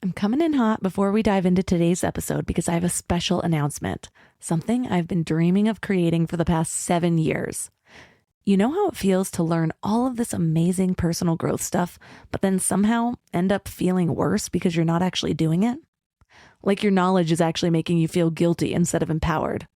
I'm coming in hot before we dive into today's episode because I have a special announcement, something I've been dreaming of creating for the past 7 years. You know how it feels to learn all of this amazing personal growth stuff, but then somehow end up feeling worse because you're not actually doing it? Like your knowledge is actually making you feel guilty instead of empowered.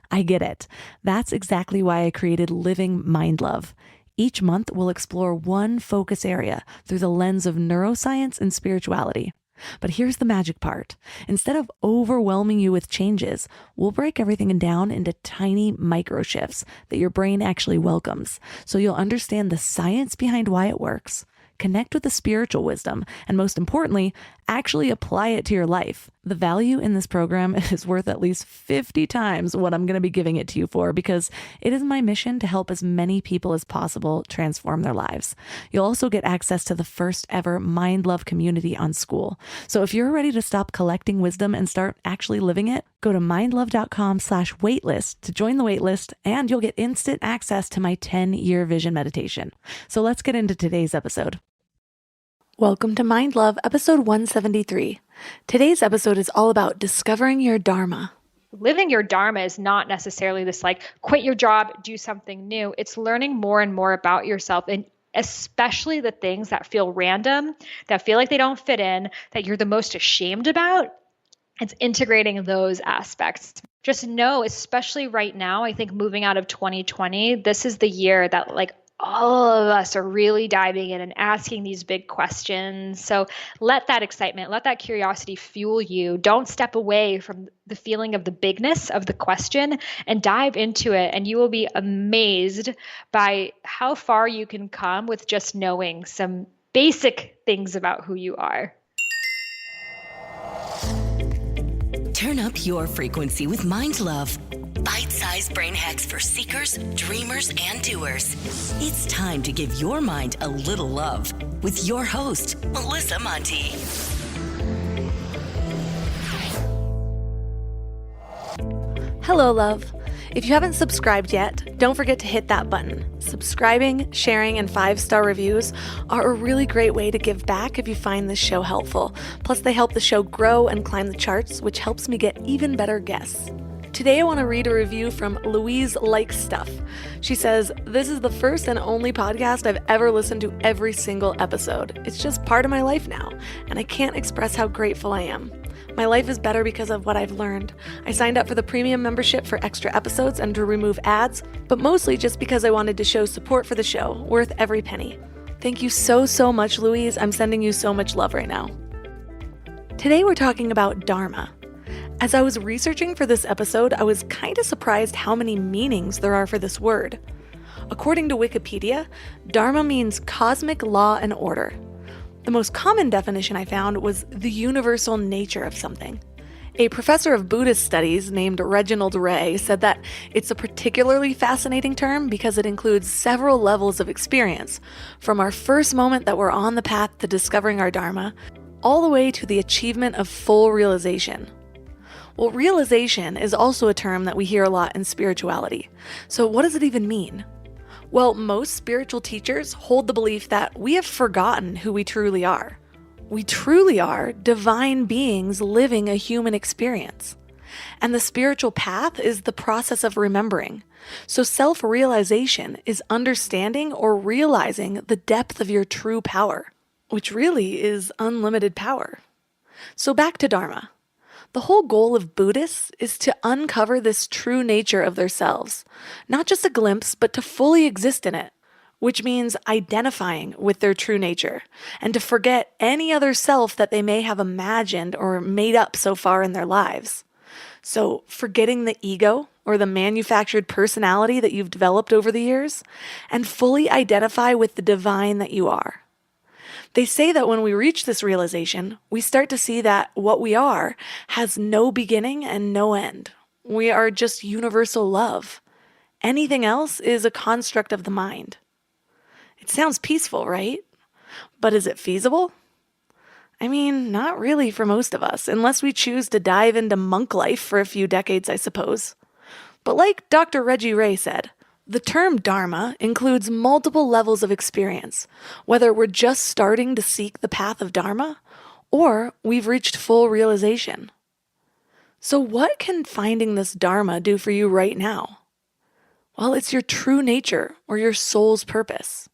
I get it. That's exactly why I created Living Mind Love. Each month, we'll explore one focus area through the lens of neuroscience and spirituality. But here's the magic part. Instead of overwhelming you with changes, we'll break everything down into tiny micro shifts that your brain actually welcomes, so you'll understand the science behind why it works, connect with the spiritual wisdom, and most importantly, actually apply it to your life. The value in this program is worth at least 50 times what I'm going to be giving it to you for, because it is my mission to help as many people as possible transform their lives. You'll also get access to the first ever Mind Love community on School. So if you're ready to stop collecting wisdom and start actually living it, go to mindlove.com/waitlist to join the waitlist, and you'll get instant access to my 10-year vision meditation. So let's get into today's episode. Welcome to Mind Love, episode 173. Today's episode is all about discovering your Dharma. Living your Dharma is not necessarily this like quit your job, do something new. It's learning more and more about yourself, and especially the things that feel random, that feel like they don't fit in, that you're the most ashamed about. It's integrating those aspects. Just know, especially right now, I think moving out of 2020, this is the year that all of us are really diving in and asking these big questions. So let that excitement, let that curiosity fuel you. Don't step away from the feeling of the bigness of the question and dive into it. And you will be amazed by how far you can come with just knowing some basic things about who you are. Turn up your frequency with Mind Love. Bite-sized brain hacks for seekers, dreamers, and doers. It's time to give your mind a little love with your host, Melissa Monti. Hello, love. If you haven't subscribed yet, don't forget to hit that button. Subscribing, sharing, and 5-star reviews are a really great way to give back if you find this show helpful. Plus, they help the show grow and climb the charts, which helps me get even better guests. Today, I want to read a review from Louise Likes Stuff. She says, "This is the first and only podcast I've ever listened to every single episode. It's just part of my life now, and I can't express how grateful I am. My life is better because of what I've learned. I signed up for the premium membership for extra episodes and to remove ads, but mostly just because I wanted to show support for the show, worth every penny. Thank you so much, Louise. I'm sending you so much love right now." Today, we're talking about Dharma. As I was researching for this episode, I was kind of surprised how many meanings there are for this word. According to Wikipedia, Dharma means cosmic law and order. The most common definition I found was the universal nature of something. A professor of Buddhist studies named Reginald Ray said that it's a particularly fascinating term because it includes several levels of experience, from our first moment that we're on the path to discovering our Dharma, all the way to the achievement of full realization. Well, realization is also a term that we hear a lot in spirituality. So what does it even mean? Well, most spiritual teachers hold the belief that we have forgotten who we truly are. We truly are divine beings living a human experience. And the spiritual path is the process of remembering. So self-realization is understanding or realizing the depth of your true power, which really is unlimited power. So back to Dharma. The whole goal of Buddhists is to uncover this true nature of themselves, not just a glimpse, but to fully exist in it, which means identifying with their true nature and to forget any other self that they may have imagined or made up so far in their lives. So forgetting the ego or the manufactured personality that you've developed over the years and fully identify with the divine that you are. They say that when we reach this realization, we start to see that what we are has no beginning and no end. We are just universal love. Anything else is a construct of the mind. It sounds peaceful, right? But is it feasible? I mean, not really for most of us, unless we choose to dive into monk life for a few decades, I suppose. But like Dr. Reggie Ray said, the term Dharma includes multiple levels of experience, whether we're just starting to seek the path of Dharma, or we've reached full realization. So what can finding this Dharma do for you right now? Well, it's your true nature or your soul's purpose.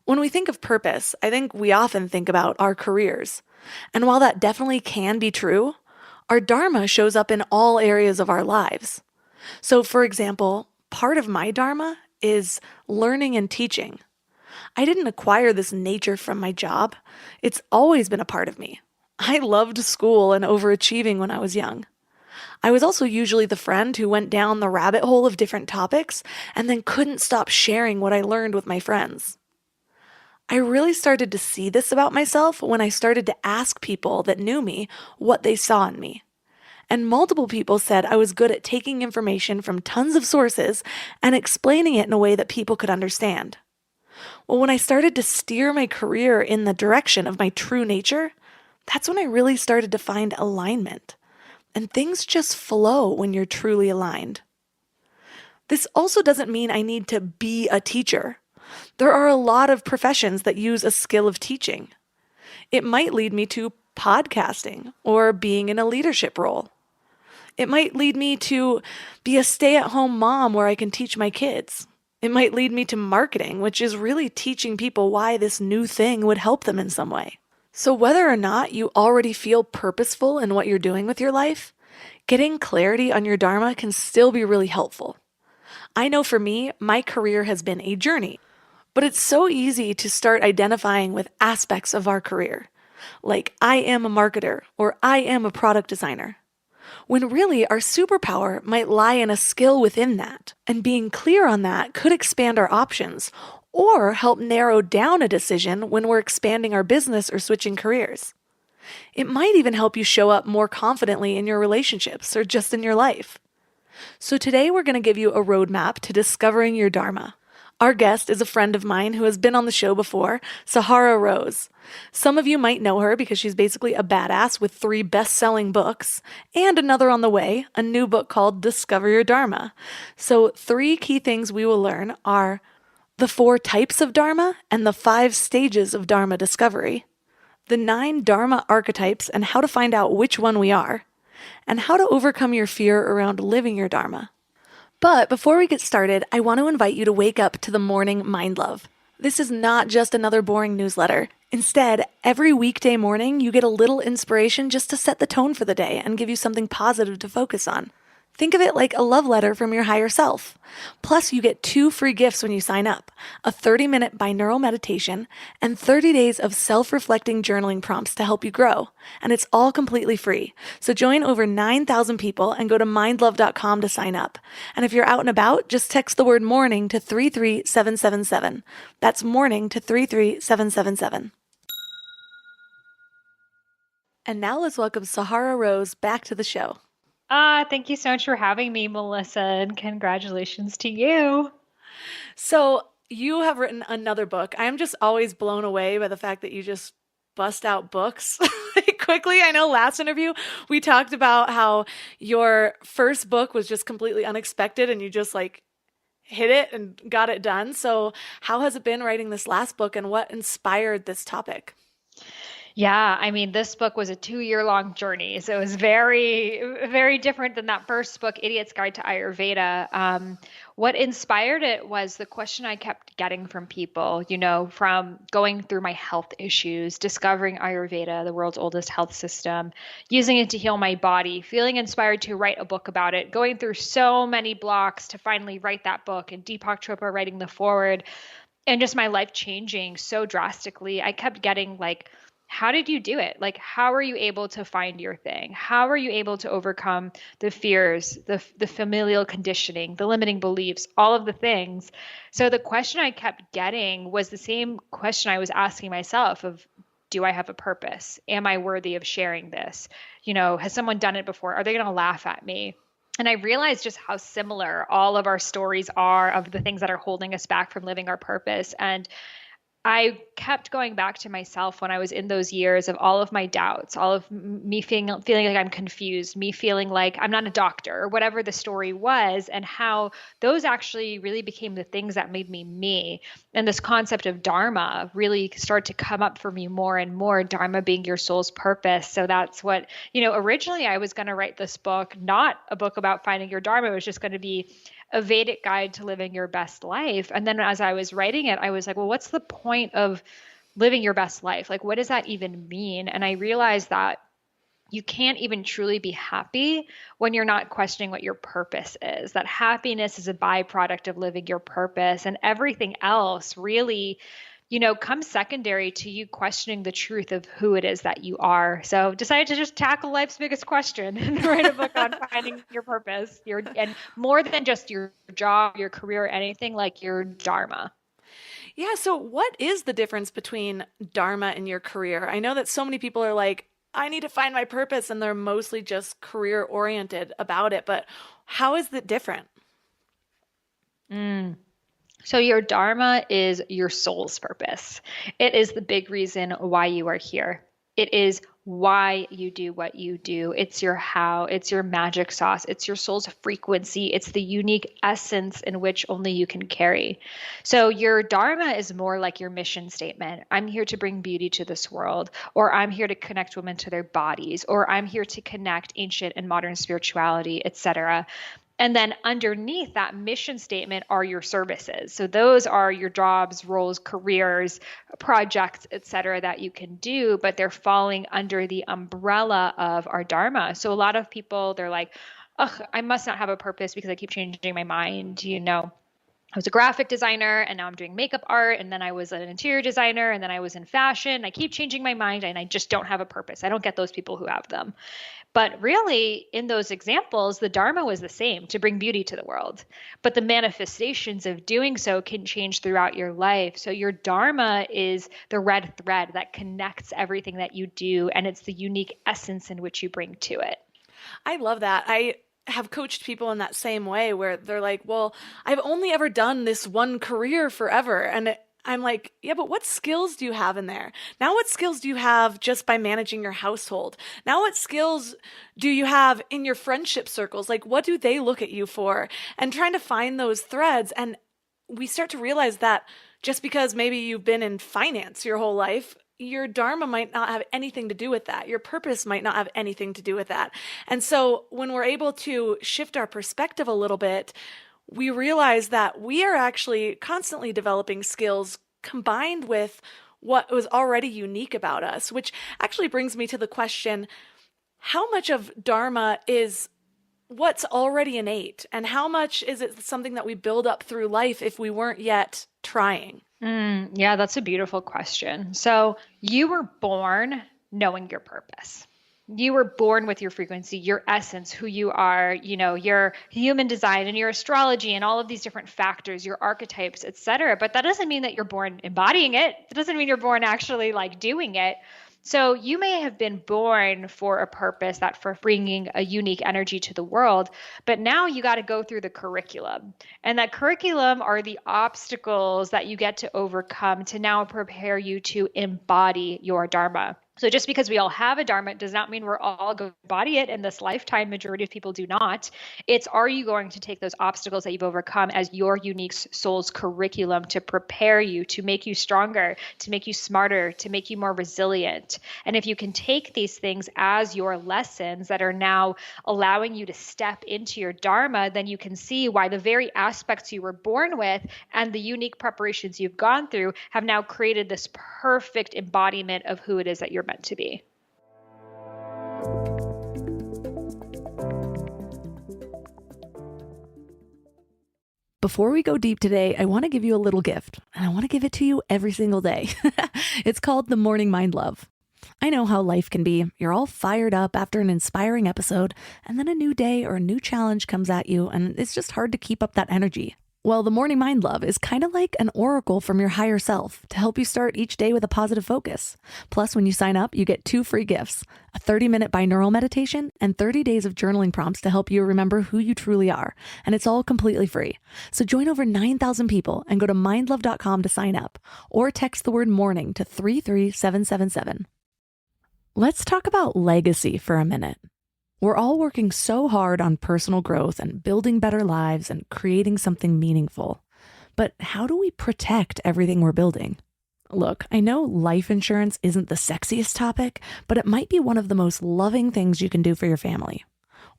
When we think of purpose, I think we often think about our careers. And while that definitely can be true, our Dharma shows up in all areas of our lives. So, for example, part of my Dharma is learning and teaching. I didn't acquire this nature from my job. It's always been a part of me. I loved school and overachieving when I was young. I was also usually the friend who went down the rabbit hole of different topics and then couldn't stop sharing what I learned with my friends. I really started to see this about myself when I started to ask people that knew me what they saw in me. And multiple people said I was good at taking information from tons of sources and explaining it in a way that people could understand. Well, when I started to steer my career in the direction of my true nature, that's when I really started to find alignment. And things just flow when you're truly aligned. This also doesn't mean I need to be a teacher. There are a lot of professions that use a skill of teaching. It might lead me to podcasting or being in a leadership role. It might lead me to be a stay-at-home mom where I can teach my kids. It might lead me to marketing, which is really teaching people why this new thing would help them in some way. So whether or not you already feel purposeful in what you're doing with your life, getting clarity on your Dharma can still be really helpful. I know for me, my career has been a journey, but it's so easy to start identifying with aspects of our career, like I am a marketer or I am a product designer, when really our superpower might lie in a skill within that, and being clear on that could expand our options or help narrow down a decision when we're expanding our business or switching careers. It might even help you show up more confidently in your relationships or just in your life. So today we're going to give you a roadmap to discovering your Dharma. Our guest is a friend of mine who has been on the show before, Sahara Rose. Some of you might know her because she's basically a badass with 3 best-selling books and another on the way, a new book called Discover Your Dharma. So 3 key things we will learn are the 4 types of Dharma and the 5 stages of Dharma discovery, the 9 Dharma archetypes and how to find out which one we are, and how to overcome your fear around living your Dharma. But before we get started, I want to invite you to wake up to the morning Mind Love. This is not just another boring newsletter. Instead, every weekday morning, you get a little inspiration just to set the tone for the day and give you something positive to focus on. Think of it like a love letter from your higher self. Plus, you get 2 free gifts when you sign up, a 30-minute binaural meditation and 30 days of self-reflecting journaling prompts to help you grow. And it's all completely free. So join over 9,000 people and go to mindlove.com to sign up. And if you're out and about, just text the word morning to 33777. That's morning to 33777. And now let's welcome Sahara Rose back to the show. Thank you so much for having me, Melissa, and congratulations to you. So you have written another book. I'm just always blown away by the fact that you just bust out books quickly. I know last interview we talked about how your first book was just completely unexpected and you just hit it and got it done. So how has it been writing this last book and what inspired this topic? Yeah, I mean, this book was a 2-year-long journey. So it was very, very different than that first book, Idiot's Guide to Ayurveda. What inspired it was the question I kept getting from people, from going through my health issues, discovering Ayurveda, the world's oldest health system, using it to heal my body, feeling inspired to write a book about it, going through so many blocks to finally write that book, and Deepak Chopra writing the foreword, and just my life changing so drastically. I kept getting how did you do it? How are you able to find your thing? How are you able to overcome the fears, the familial conditioning, the limiting beliefs, all of the things? So the question I kept getting was the same question I was asking myself of, do I have a purpose? Am I worthy of sharing this? Has someone done it before? Are they going to laugh at me? And I realized just how similar all of our stories are of the things that are holding us back from living our purpose. And I kept going back to myself when I was in those years of all of my doubts, all of me feeling like I'm confused, me feeling like I'm not a doctor or whatever the story was, and how those actually really became the things that made me me. And this concept of Dharma really started to come up for me more and more, Dharma being your soul's purpose. So that's what, originally I was going to write this book, not a book about finding your Dharma. It was just going to be a Vedic guide to living your best life. And then as I was writing it, I was like, well, what's the point of living your best life? Like, what does that even mean? And I realized that you can't even truly be happy when you're not questioning what your purpose is. That happiness is a byproduct of living your purpose, and everything else really comes secondary to you questioning the truth of who it is that you are. So decided to just tackle life's biggest question and write a book on finding your purpose, and more than just your job, your career, anything, like your Dharma. Yeah. So what is the difference between Dharma and your career? I know that so many people are like, I need to find my purpose, and they're mostly just career oriented about it. But how is it different? So your Dharma is your soul's purpose. It is the big reason why you are here. It is why you do what you do. It's your how, it's your magic sauce, it's your soul's frequency, it's the unique essence in which only you can carry. So your Dharma is more like your mission statement. I'm here to bring beauty to this world, or I'm here to connect women to their bodies, or I'm here to connect ancient and modern spirituality, etc. And then underneath that mission statement are your services. So those are your jobs, roles, careers, projects, et cetera, that you can do, but they're falling under the umbrella of our Dharma. So a lot of people, they're like, ugh, I must not have a purpose because I keep changing my mind. I was a graphic designer and now I'm doing makeup art, and then I was an interior designer, and then I was in fashion. I keep changing my mind and I just don't have a purpose. I don't get those people who have them. But really, in those examples, the Dharma was the same, to bring beauty to the world. But the manifestations of doing so can change throughout your life. So your Dharma is the red thread that connects everything that you do, and it's the unique essence in which you bring to it. I love that. I have coached people in that same way, where they're like, well, I've only ever done this one career forever. And I'm like, yeah, but what skills do you have in there? Now, what skills do you have just by managing your household? Now, what skills do you have in your friendship circles? Like, what do they look at you for? And trying to find those threads. And we start to realize that just because maybe you've been in finance your whole life, your Dharma might not have anything to do with that. Your purpose might not have anything to do with that. And so when we're able to shift our perspective a little bit, we realize that we are actually constantly developing skills combined with what was already unique about us, which actually brings me to the question, how much of Dharma is what's already innate, and how much is it something that we build up through life if we weren't yet trying? Yeah, that's a beautiful question. So you were born knowing your purpose. You were born with your frequency, your essence, who you are, your human design and your astrology and all of these different factors, your archetypes, et cetera. But that doesn't mean that you're born embodying it. It doesn't mean you're born actually doing it. So you may have been born for a purpose, that for bringing a unique energy to the world, but now you got to go through the curriculum. And that curriculum are the obstacles that you get to overcome to now prepare you to embody your Dharma. So just because we all have a Dharma does not mean we're all going to embody it in this lifetime. Majority of people do not. It's, are you going to take those obstacles that you've overcome as your unique soul's curriculum to prepare you, to make you stronger, to make you smarter, to make you more resilient? And if you can take these things as your lessons that are now allowing you to step into your Dharma, then you can see why the very aspects you were born with and the unique preparations you've gone through have now created this perfect embodiment of who it is that you're meant to be. Before we go deep today, I want to give you a little gift, and I want to give it to you every single day. It's called the Morning Mind Love. I know how life can be. You're all fired up after an inspiring episode, and then a new day or a new challenge comes at you, and it's just hard to keep up that energy. Well, the Morning Mind Love is kind of like an oracle from your higher self to help you start each day with a positive focus. Plus, when you sign up, you get 2 free gifts, a 30-minute binaural meditation and 30 days of journaling prompts to help you remember who you truly are. And it's all completely free. So join over 9,000 people and go to mindlove.com to sign up or text the word morning to 33777. Let's talk about legacy for a minute. We're all working so hard on personal growth and building better lives and creating something meaningful. But how do we protect everything we're building? Look, I know life insurance isn't the sexiest topic, but it might be one of the most loving things you can do for your family.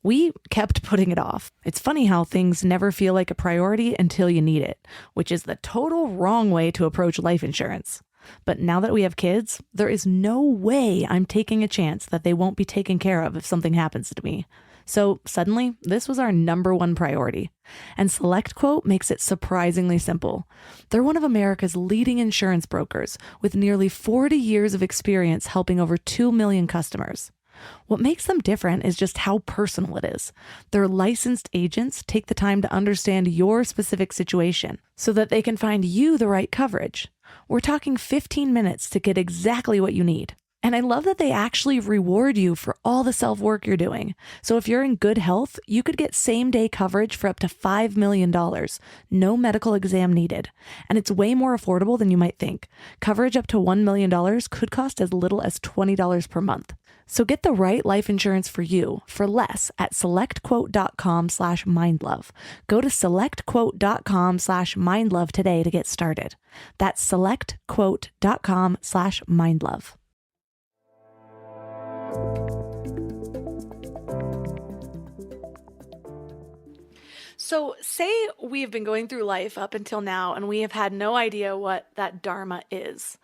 We kept putting it off. It's funny how things never feel like a priority until you need it, which is the total wrong way to approach life insurance. But now that we have kids, there is no way I'm taking a chance that they won't be taken care of if something happens to me. So suddenly, this was our number one priority. And SelectQuote makes it surprisingly simple. They're one of America's leading insurance brokers with nearly 40 years of experience helping over 2 million customers. What makes them different is just how personal it is. Their licensed agents take the time to understand your specific situation so that they can find you the right coverage. We're talking 15 minutes to get exactly what you need. And I love that they actually reward you for all the self-work you're doing. So if you're in good health, you could get same-day coverage for up to $5 million. No medical exam needed. And it's way more affordable than you might think. Coverage up to $1 million could cost as little as $20 per month. So get the right life insurance for you for less at selectquote.com/mindlove. Go to selectquote.com/mindlove today to get started. That's selectquote.com/mindlove. So say we've been going through life up until now and we have had no idea what that Dharma is.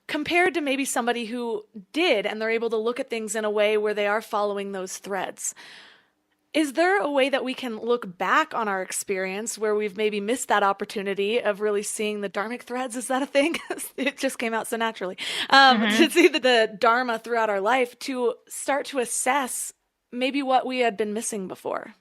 Compared to maybe somebody who did and they're able to look at things in a way where they are following those threads. Is there a way that we can look back on our experience where we've maybe missed that opportunity of really seeing the dharmic threads? Is that a thing? It just came out so naturally. To see the Dharma throughout our life to start to assess maybe what we had been missing before.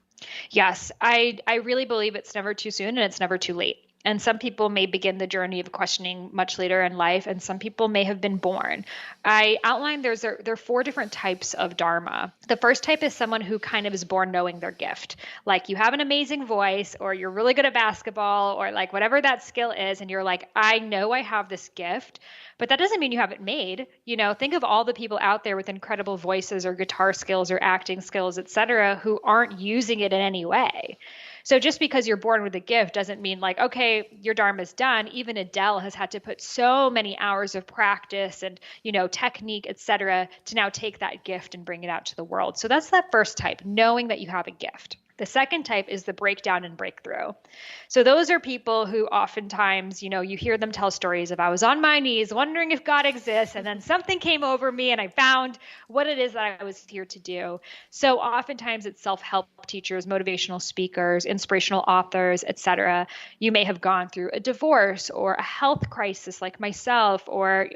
Yes, I really believe it's never too soon and it's never too late. And some people may begin the journey of questioning much later in life, and some people may have been born. I outlined there are 4 different types of Dharma. The first type is someone who kind of is born knowing their gift. Like you have an amazing voice, or you're really good at basketball, or like whatever that skill is, and you're like, I know I have this gift, but that doesn't mean you have it made. You know, think of all the people out there with incredible voices or guitar skills or acting skills, etc., who aren't using it in any way. So just because you're born with a gift doesn't mean like, okay, your Dharma's done. Even Adele has had to put so many hours of practice and, technique, et cetera, to now take that gift and bring it out to the world. So that's that first type, knowing that you have a gift. The second type is the breakdown and breakthrough. So those are people who oftentimes, you hear them tell stories of I was on my knees wondering if God exists, and then something came over me and I found what it is that I was here to do. So oftentimes it's self-help teachers, motivational speakers, inspirational authors, etc. You may have gone through a divorce or a health crisis like myself, or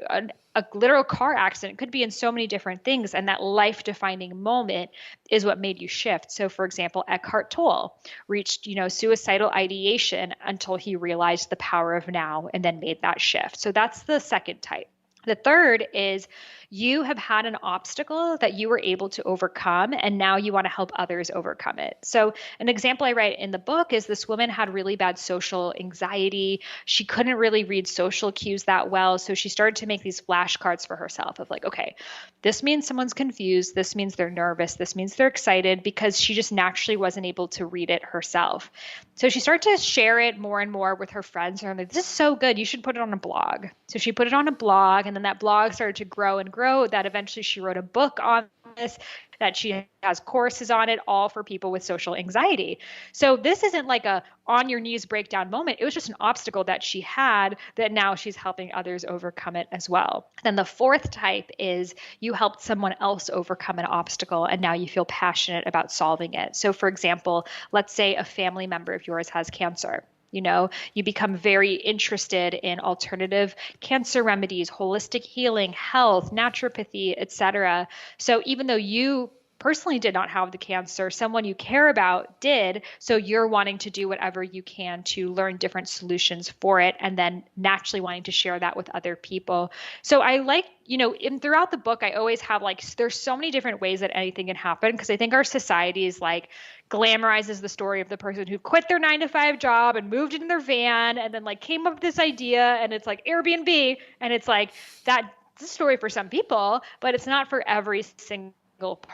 a literal car accident. It could be in so many different things. And that life-defining moment is what made you shift. So for example, Eckhart Tolle reached, suicidal ideation until he realized the power of now and then made that shift. So that's the second type. The third is you have had an obstacle that you were able to overcome, and now you want to help others overcome it. So an example I write in the book is this woman had really bad social anxiety. She couldn't really read social cues that well. So she started to make these flashcards for herself of like, okay, this means someone's confused. This means they're nervous. This means they're excited, because she just naturally wasn't able to read it herself. So she started to share it more and more with her friends. And I'm like, this is so good. You should put it on a blog. So she put it on a blog, and then that blog started to grow and grow. That eventually she wrote a book on this, that she has courses on it, all for people with social anxiety. So this isn't like a on your knees breakdown moment. It was just an obstacle that she had that now she's helping others overcome it as well. Then the fourth type is you helped someone else overcome an obstacle and now you feel passionate about solving it. So for example, let's say a family member of yours has cancer. You become very interested in alternative cancer remedies, holistic healing, health, naturopathy, etc. So even though you personally did not have the cancer, someone you care about did. So you're wanting to do whatever you can to learn different solutions for it, and then naturally wanting to share that with other people. So I like, in throughout the book, I always have like, there's so many different ways that anything can happen, because I think our society is like glamorizes the story of the person who quit their 9-to-5 job and moved in their van and then like came up with this idea, and it's like Airbnb, and it's like that's a story for some people, but it's not for every single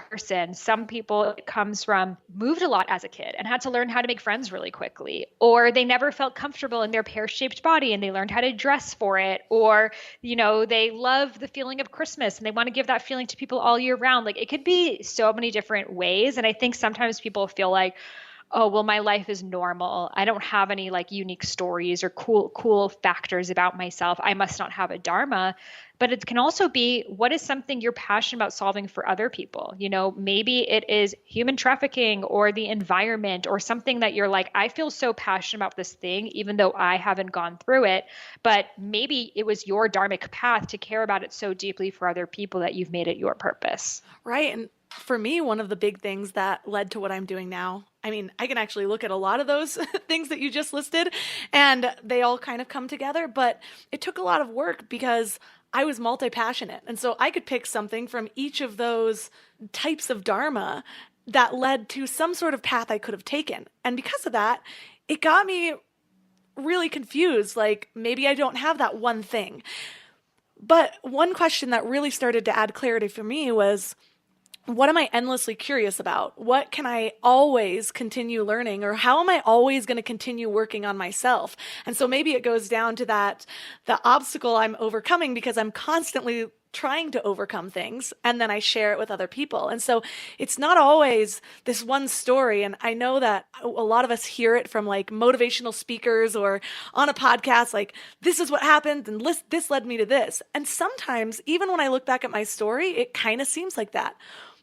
person. Some people, it comes from moved a lot as a kid and had to learn how to make friends really quickly, or they never felt comfortable in their pear-shaped body and they learned how to dress for it, or they love the feeling of Christmas and they want to give that feeling to people all year round. Like, it could be so many different ways. And I think sometimes people feel like, oh, well, my life is normal. I don't have any like unique stories or cool factors about myself. I must not have a dharma. But it can also be, what is something you're passionate about solving for other people? Maybe it is human trafficking or the environment, or something that you're like, I feel so passionate about this thing, even though I haven't gone through it. But maybe it was your dharmic path to care about it so deeply for other people that you've made it your purpose. Right. And for me, one of the big things that led to what I'm doing now, I mean, I can actually look at a lot of those things that you just listed, and they all kind of come together, but it took a lot of work because I was multi-passionate. And so I could pick something from each of those types of dharma that led to some sort of path I could have taken. And because of that, it got me really confused. Like, maybe I don't have that one thing. But one question that really started to add clarity for me was, what am I endlessly curious about? What can I always continue learning? Or how am I always going to continue working on myself? And so maybe it goes down to that, the obstacle I'm overcoming because I'm constantly trying to overcome things, and then I share it with other people. And so it's not always this one story. And I know that a lot of us hear it from like motivational speakers or on a podcast, like, this is what happened and this led me to this. And sometimes even when I look back at my story, it kind of seems like that.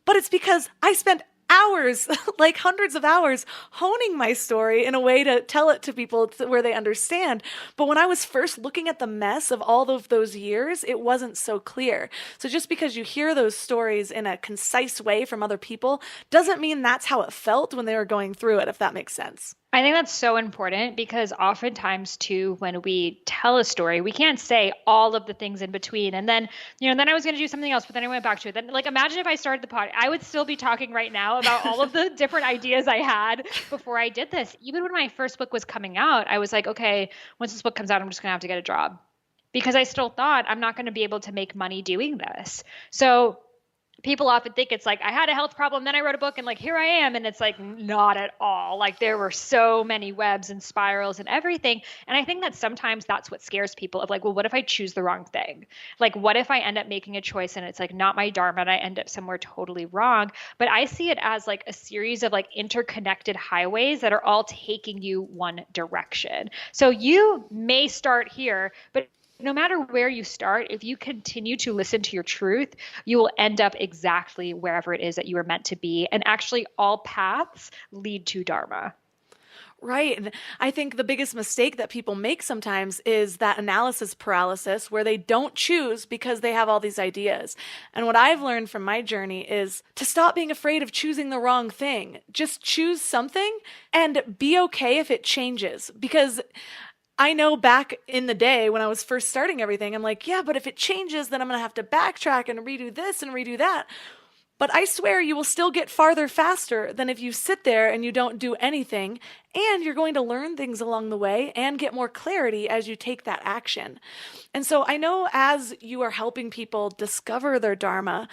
But it's because I spent hours, like hundreds of hours, honing my story in a way to tell it to people where they understand. But when I was first looking at the mess of all of those years, it wasn't so clear. So just because you hear those stories in a concise way from other people doesn't mean that's how it felt when they were going through it, if that makes sense. I think that's so important, because oftentimes too, when we tell a story, we can't say all of the things in between. And then, then I was going to do something else, but then I went back to it. Then, like, imagine if I started the pod, I would still be talking right now about all of the different ideas I had before I did this. Even when my first book was coming out, I was like, okay, once this book comes out, I'm just going to have to get a job, because I still thought I'm not going to be able to make money doing this. So people often think it's like, I had a health problem, then I wrote a book, and like, here I am. And it's like, not at all. Like, there were so many webs and spirals and everything. And I think that sometimes that's what scares people, of like, well, what if I choose the wrong thing? Like, what if I end up making a choice and it's like not my dharma and I end up somewhere totally wrong? But I see it as like a series of like interconnected highways that are all taking you one direction. So you may start here, but no matter where you start, if you continue to listen to your truth, you will end up exactly wherever it is that you were meant to be. And actually, all paths lead to dharma. Right. And I think the biggest mistake that people make sometimes is that analysis paralysis, where they don't choose because they have all these ideas. And what I've learned from my journey is to stop being afraid of choosing the wrong thing. Just choose something and be okay if it changes. Because I know back in the day when I was first starting everything, I'm like, yeah, but if it changes, then I'm going to have to backtrack and redo this and redo that. But I swear you will still get farther faster than if you sit there and you don't do anything, and you're going to learn things along the way and get more clarity as you take that action. And so I know as you are helping people discover their dharma,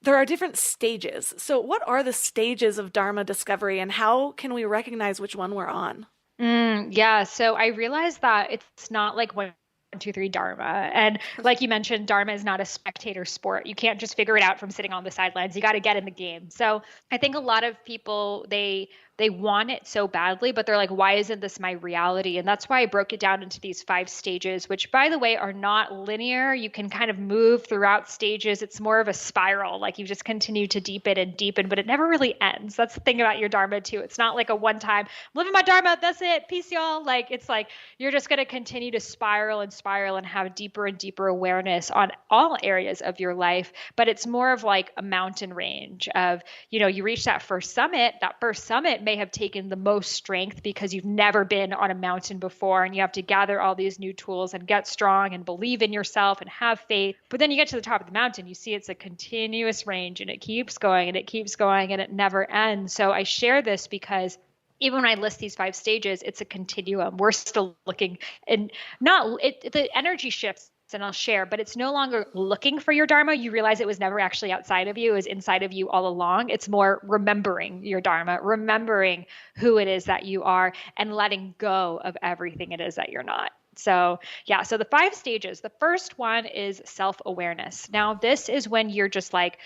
there are different stages. So what are the stages of dharma discovery, and how can we recognize which one we're on? Yeah. So I realized that it's not like 1, 2, 3 dharma. And like you mentioned, dharma is not a spectator sport. You can't just figure it out from sitting on the sidelines. You got to get in the game. So I think a lot of people, they They want it so badly, but they're like, why isn't this my reality? And that's why I broke it down into these 5 stages, which by the way, are not linear. You can kind of move throughout stages. It's more of a spiral. Like you just continue to deepen, but it never really ends. That's the thing about your Dharma too. It's not like a one time, I'm living my Dharma, that's it, peace y'all. Like it's like, you're just going to continue to spiral and have deeper and deeper awareness on all areas of your life. But it's more of like a mountain range of, you reach that first summit. That first summit may have taken the most strength because you've never been on a mountain before and you have to gather all these new tools and get strong and believe in yourself and have faith. But then you get to the top of the mountain, you see it's a continuous range and it keeps going and it keeps going and it never ends. So I share this because even when I list these 5 stages, it's a continuum. We're still looking and the energy shifts, and I'll share, but it's no longer looking for your Dharma. You realize it was never actually outside of you. It was inside of you all along. It's more remembering your Dharma, remembering who it is that you are and letting go of everything it is that you're not. So the 5 stages, the first one is self-awareness. Now, this is when you're just like,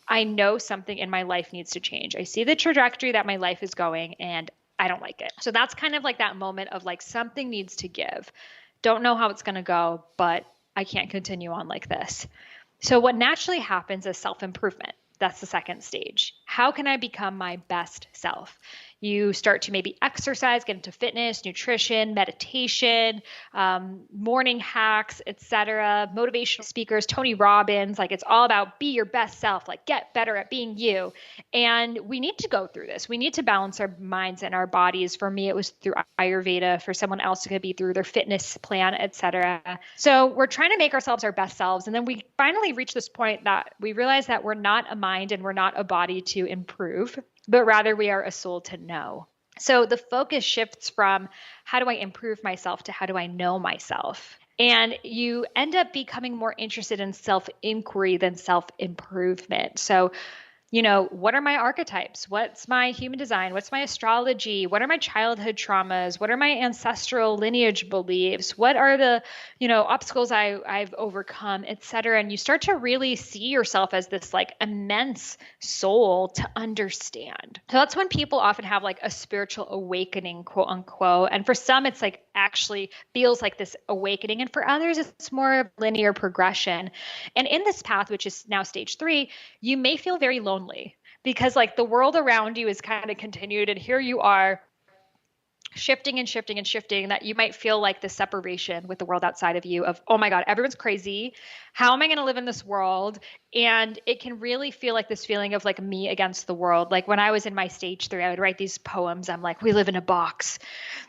I know something in my life needs to change. I see the trajectory that my life is going and I don't like it. So that's kind of like that moment of like something needs to give. Don't know how it's going to go, but I can't continue on like this. So what naturally happens is self-improvement. That's the second stage. How can I become my best self? You start to maybe exercise, get into fitness, nutrition, meditation, morning hacks, etc. Motivational speakers, Tony Robbins, like it's all about be your best self, like get better at being you. And we need to go through this. We need to balance our minds and our bodies. For me, it was through Ayurveda. For someone else, it could be through their fitness plan, etc. So we're trying to make ourselves our best selves. And then we finally reach this point that we realize that we're not a mind and we're not a body to improve, but rather we are a soul to know. So the focus shifts from how do I improve myself to how do I know myself? And you end up becoming more interested in self-inquiry than self-improvement. So, what are my archetypes? What's my human design? What's my astrology? What are my childhood traumas? What are my ancestral lineage beliefs? What are the, obstacles I've overcome, et cetera? And you start to really see yourself as this like immense soul to understand. So that's when people often have like a spiritual awakening, quote unquote. And for some, it's like actually feels like this awakening. And for others, it's more of linear progression. And in this path, which is now stage 3, you may feel very lonely because like the world around you is kind of continued and here you are shifting that you might feel like the separation with the world outside of you of, oh my God, everyone's crazy. How am I going to live in this world? And it can really feel like this feeling of like me against the world. Like when I was in my stage 3, I would write these poems. I'm like, we live in a box.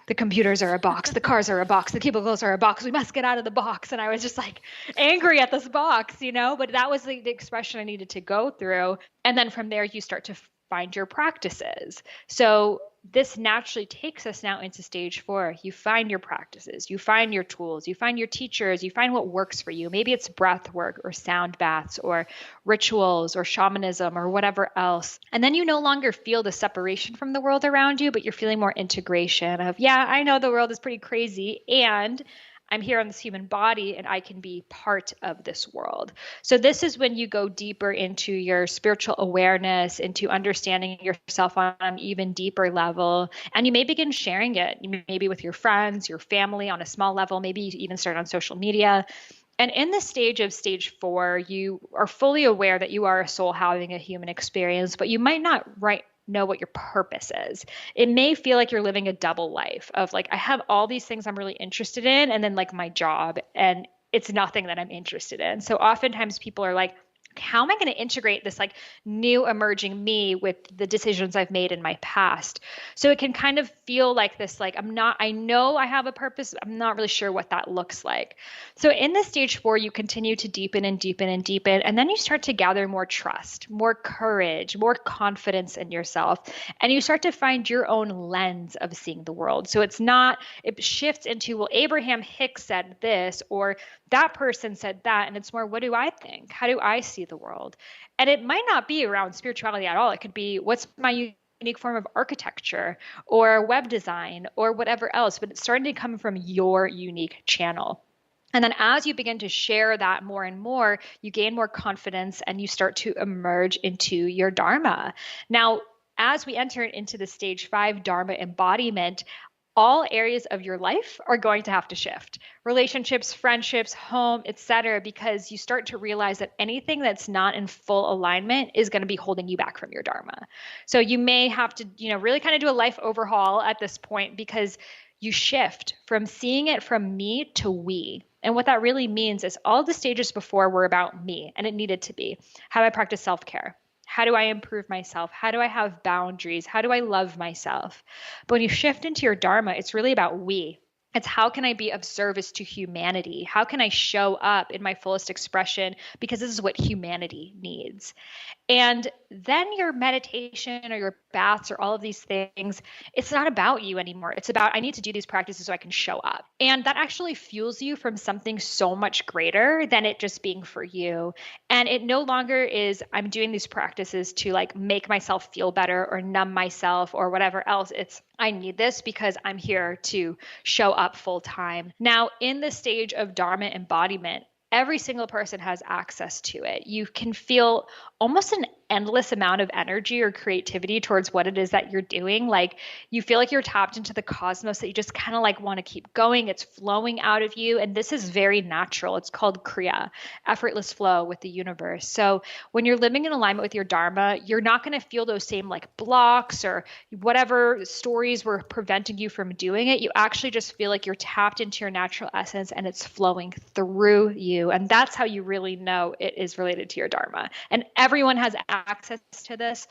The computers are a box. The cars are a box. The cubicles are a box. We must get out of the box. And I was just like angry at this box, but that was the expression I needed to go through. And then from there, you start to find your practices. So this naturally takes us now into stage 4. You find your practices, you find your tools, you find your teachers, you find what works for you. Maybe it's breath work or sound baths or rituals or shamanism or whatever else. And then you no longer feel the separation from the world around you, but you're feeling more integration of, yeah, I know the world is pretty crazy and I'm here on this human body and I can be part of this world. So this is when you go deeper into your spiritual awareness, into understanding yourself on an even deeper level. And you may begin sharing it, maybe with your friends, your family on a small level, maybe you even start on social media. And in the stage of stage 4, you are fully aware that you are a soul having a human experience, but you might not know what your purpose is. It may feel like you're living a double life of like, I have all these things I'm really interested in, and then like my job, and it's nothing that I'm interested in. So oftentimes people are like, how am I going to integrate this like new emerging me with the decisions I've made in my past? So it can kind of feel like this, like I know I have a purpose. I'm not really sure what that looks like. So in this stage 4, you continue to deepen and deepen and deepen. And then you start to gather more trust, more courage, more confidence in yourself. And you start to find your own lens of seeing the world. So it shifts into, well, Abraham Hicks said this, or that person said that. And it's more, what do I think? How do I see the world? And it might not be around spirituality at all. It could be, what's my unique form of architecture or web design or whatever else, but it's starting to come from your unique channel. And then as you begin to share that more and more, you gain more confidence and you start to emerge into your Dharma. Now, as we enter into the stage 5 Dharma embodiment, all areas of your life are going to have to shift. Relationships, friendships, home, etc., because you start to realize that anything that's not in full alignment is going to be holding you back from your Dharma. So you may have to, really kind of do a life overhaul at this point, because you shift from seeing it from me to we. And what that really means is all the stages before were about me, and it needed to be. How do I practice self-care? How do I improve myself? How do I have boundaries? How do I love myself? But when you shift into your Dharma, it's really about we. It's how can I be of service to humanity? How can I show up in my fullest expression? Because this is what humanity needs. And then your meditation or your baths or all of these things, it's not about you anymore. It's about, I need to do these practices so I can show up. And that actually fuels you from something so much greater than it just being for you. And it no longer is, I'm doing these practices to like make myself feel better or numb myself or whatever else. It's, I need this because I'm here to show up full time. Now, in the stage of Dharma embodiment, every single person has access to it. You can feel almost an endless amount of energy or creativity towards what it is that you're doing. Like you feel like you're tapped into the cosmos, that you just kind of like want to keep going. It's flowing out of you. And this is very natural. It's called Kriya, effortless flow with the universe. So when you're living in alignment with your Dharma, you're not going to feel those same like blocks or whatever stories were preventing you from doing it. You actually just feel like you're tapped into your natural essence and it's flowing through you. And that's how you really know it is related to your Dharma. And everyone has access to this,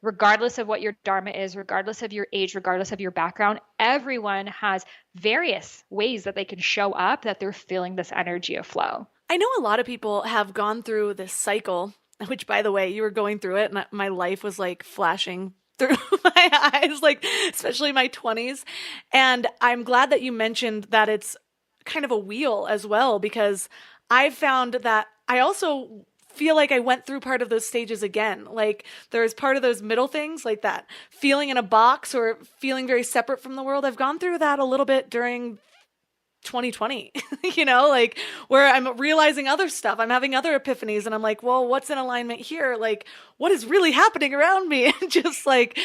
regardless of what your Dharma is, regardless of your age, regardless of your background. Everyone has various ways that they can show up that they're feeling this energy of flow. I know a lot of people have gone through this cycle, which, by the way, you were going through it and my life was like flashing through my eyes, like especially my 20s. And I'm glad that you mentioned that it's kind of a wheel as well, because I've found that I also feel like I went through part of those stages again. Like there's part of those middle things, like that feeling in a box or feeling very separate from the world. I've gone through that a little bit during 2020, like where I'm realizing other stuff. I'm having other epiphanies and I'm like, well, what's in alignment here? Like what is really happening around me? And just like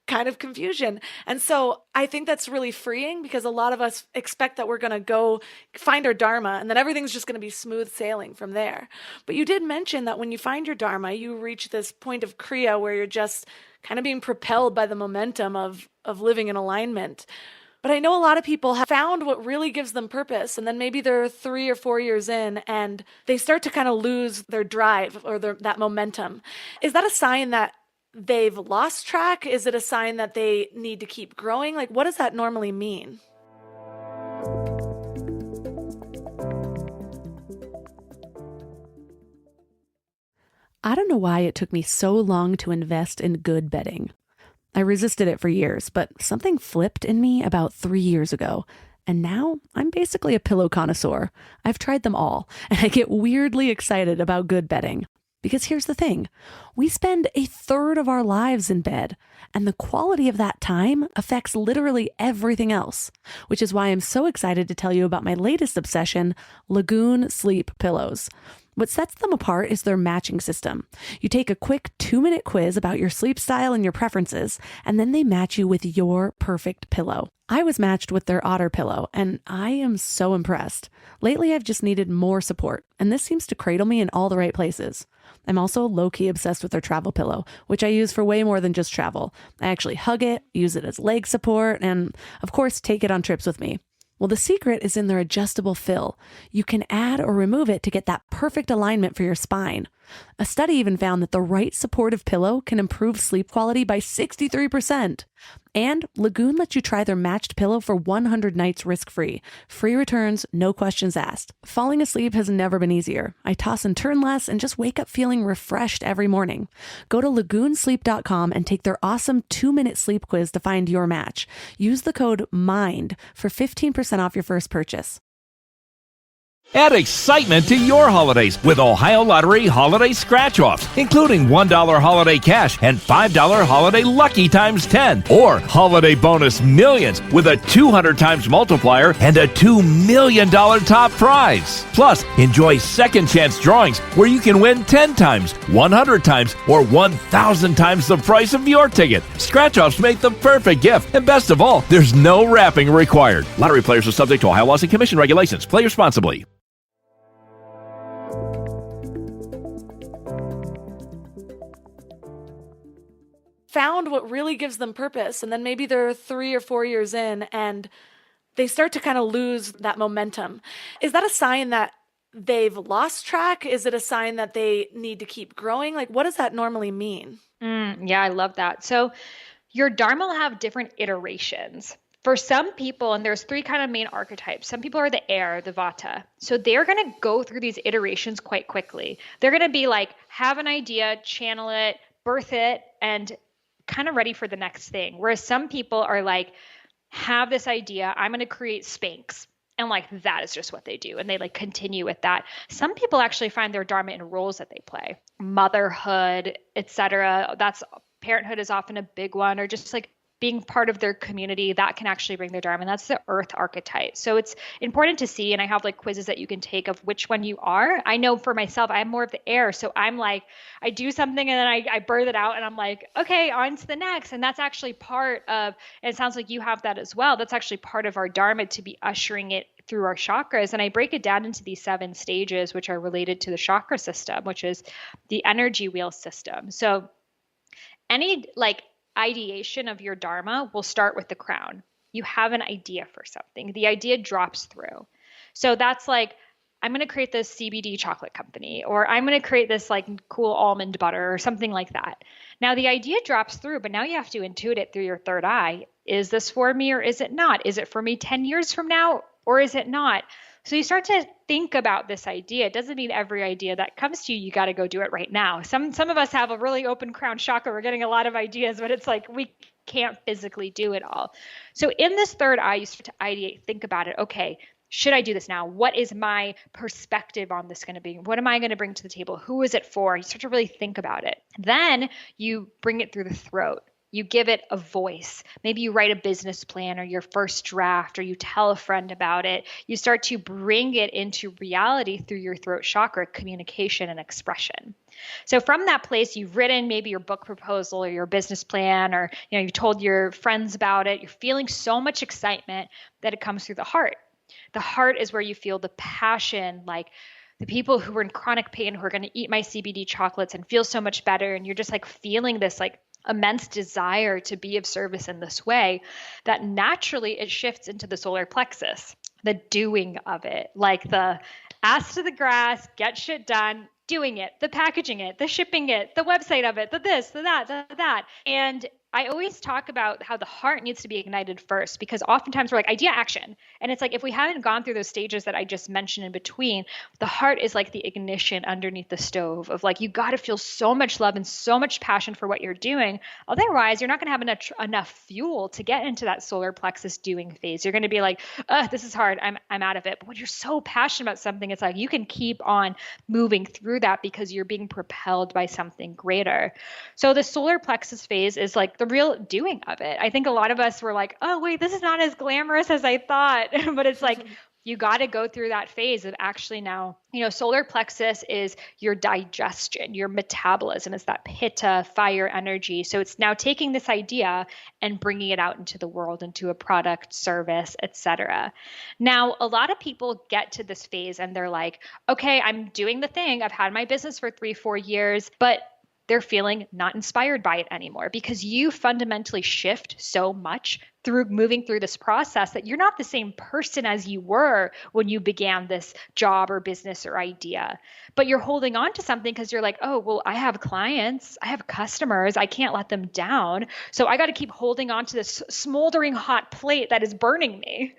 kind of confusion. And so I think that's really freeing, because a lot of us expect that we're going to go find our Dharma and then everything's just going to be smooth sailing from there. But you did mention that when you find your Dharma, you reach this point of Kriya where you're just kind of being propelled by the momentum of living in alignment. But I know a lot of people have found what really gives them purpose, and then maybe they're 3 or 4 years in and they start to kind of lose their drive or that momentum. Is that a sign that they've lost track? Is it a sign that they need to keep growing? Like, what does that normally mean? I don't know why it took me so long to invest in good bedding. I resisted it for years, but something flipped in me about 3 years ago. And now I'm basically a pillow connoisseur. I've tried them all, and I get weirdly excited about good bedding. Because here's the thing, we spend a third of our lives in bed, and the quality of that time affects literally everything else, which is why I'm so excited to tell you about my latest obsession, Lagoon Sleep Pillows. What sets them apart is their matching system. You take a quick 2-minute quiz about your sleep style and your preferences, and then they match you with your perfect pillow. I was matched with their Otter pillow, and I am so impressed. Lately, I've just needed more support, and this seems to cradle me in all the right places. I'm also low-key obsessed with their travel pillow, which I use for way more than just travel. I actually hug it, use it as leg support, and of course, take it on trips with me. Well, the secret is in their adjustable fill. You can add or remove it to get that perfect alignment for your spine. A study even found that the right supportive pillow can improve sleep quality by 63%. And Lagoon lets you try their matched pillow for 100 nights risk-free. Free returns, no questions asked. Falling asleep has never been easier. I toss and turn less and just wake up feeling refreshed every morning. Go to lagoonsleep.com and take their awesome 2-minute sleep quiz to find your match. Use the code MIND for 15% off your first purchase. Add excitement to your holidays with Ohio Lottery Holiday Scratch-Offs, including $1 holiday cash and $5 holiday lucky times 10, or holiday bonus millions with a 200 times multiplier and a $2 million top prize. Plus, enjoy second chance drawings where you can win 10 times, 100 times, or 1,000 times the price of your ticket. Scratch-Offs make the perfect gift, and best of all, there's no wrapping required. Lottery players are subject to Ohio laws and commission regulations. Play responsibly. Found what really gives them purpose, and then maybe they're 3 or 4 years in and they start to kind of lose that momentum. Is that a sign that they've lost track? Is it a sign that they need to keep growing? Like, what does that normally mean? Yeah, I love that. So your Dharma will have different iterations. For some people, and there's 3 kind of main archetypes. Some people are the air, the vata. So they're going to go through these iterations quite quickly. They're going to be like, have an idea, channel it, birth it, and kind of ready for the next thing. Whereas some people are like, have this idea, I'm going to create Spanx. And like, that is just what they do. And they like continue with that. Some people actually find their Dharma in roles that they play, motherhood, etc. Parenthood is often a big one, or just like being part of their community, that can actually bring their Dharma. And that's the earth archetype. So it's important to see. And I have like quizzes that you can take of which one you are. I know for myself, I'm more of the air. So I'm like, I do something and then I birth it out and I'm like, okay, on to the next. And that's actually part of, and it sounds like you have that as well. That's actually part of our Dharma, to be ushering it through our chakras. And I break it down into these 7 stages, which are related to the chakra system, which is the energy wheel system. So any like ideation of your Dharma will start with the crown. You have an idea for something. The idea drops through. So that's like, I'm going to create this CBD chocolate company, or I'm going to create this like cool almond butter or something like that. Now the idea drops through, but now you have to intuit it through your third eye. Is this for me or is it not? Is it for me 10 years from now or is it not? So you start to think about this idea. It doesn't mean every idea that comes to you, you got to go do it right now. Some of us have a really open crown chakra. We're getting a lot of ideas, but it's like we can't physically do it all. So in this third eye, you start to ideate, think about it. Okay, should I do this now? What is my perspective on this going to be? What am I going to bring to the table? Who is it for? You start to really think about it. Then you bring it through the throat. You give it a voice. Maybe you write a business plan or your first draft, or you tell a friend about it. You start to bring it into reality through your throat chakra, communication and expression. So from that place, you've written maybe your book proposal or your business plan, or you've told your friends about it. You're feeling so much excitement that it comes through the heart. The heart is where you feel the passion, like the people who are in chronic pain who are going to eat my CBD chocolates and feel so much better. And you're just like feeling this like immense desire to be of service in this way, that naturally it shifts into the solar plexus, the doing of it, like the ass to the grass, get shit done, doing it, the packaging it, the shipping it, the website of it, the this, the that, the that. And I always talk about how the heart needs to be ignited first, because oftentimes we're like idea action. And it's like, if we haven't gone through those stages that I just mentioned in between, the heart is like the ignition underneath the stove of like, you got to feel so much love and so much passion for what you're doing. Otherwise, you're not going to have enough fuel to get into that solar plexus doing phase. You're going to be like, this is hard. I'm out of it. But when you're so passionate about something, it's like you can keep on moving through that because you're being propelled by something greater. So the solar plexus phase is like the real doing of it. I think a lot of us were like, oh, wait, this is not as glamorous as I thought. But it's like, you got to go through that phase of actually now, solar plexus is your digestion, your metabolism. It's that pitta, fire energy. So it's now taking this idea and bringing it out into the world, into a product, service, etc. Now, a lot of people get to this phase and they're like, okay, I'm doing the thing. I've had my business for 3-4 years, but they're feeling not inspired by it anymore, because you fundamentally shift so much through moving through this process that you're not the same person as you were when you began this job or business or idea. But you're holding on to something because you're like, oh, well, I have clients, I have customers, I can't let them down. So I got to keep holding on to this smoldering hot plate that is burning me.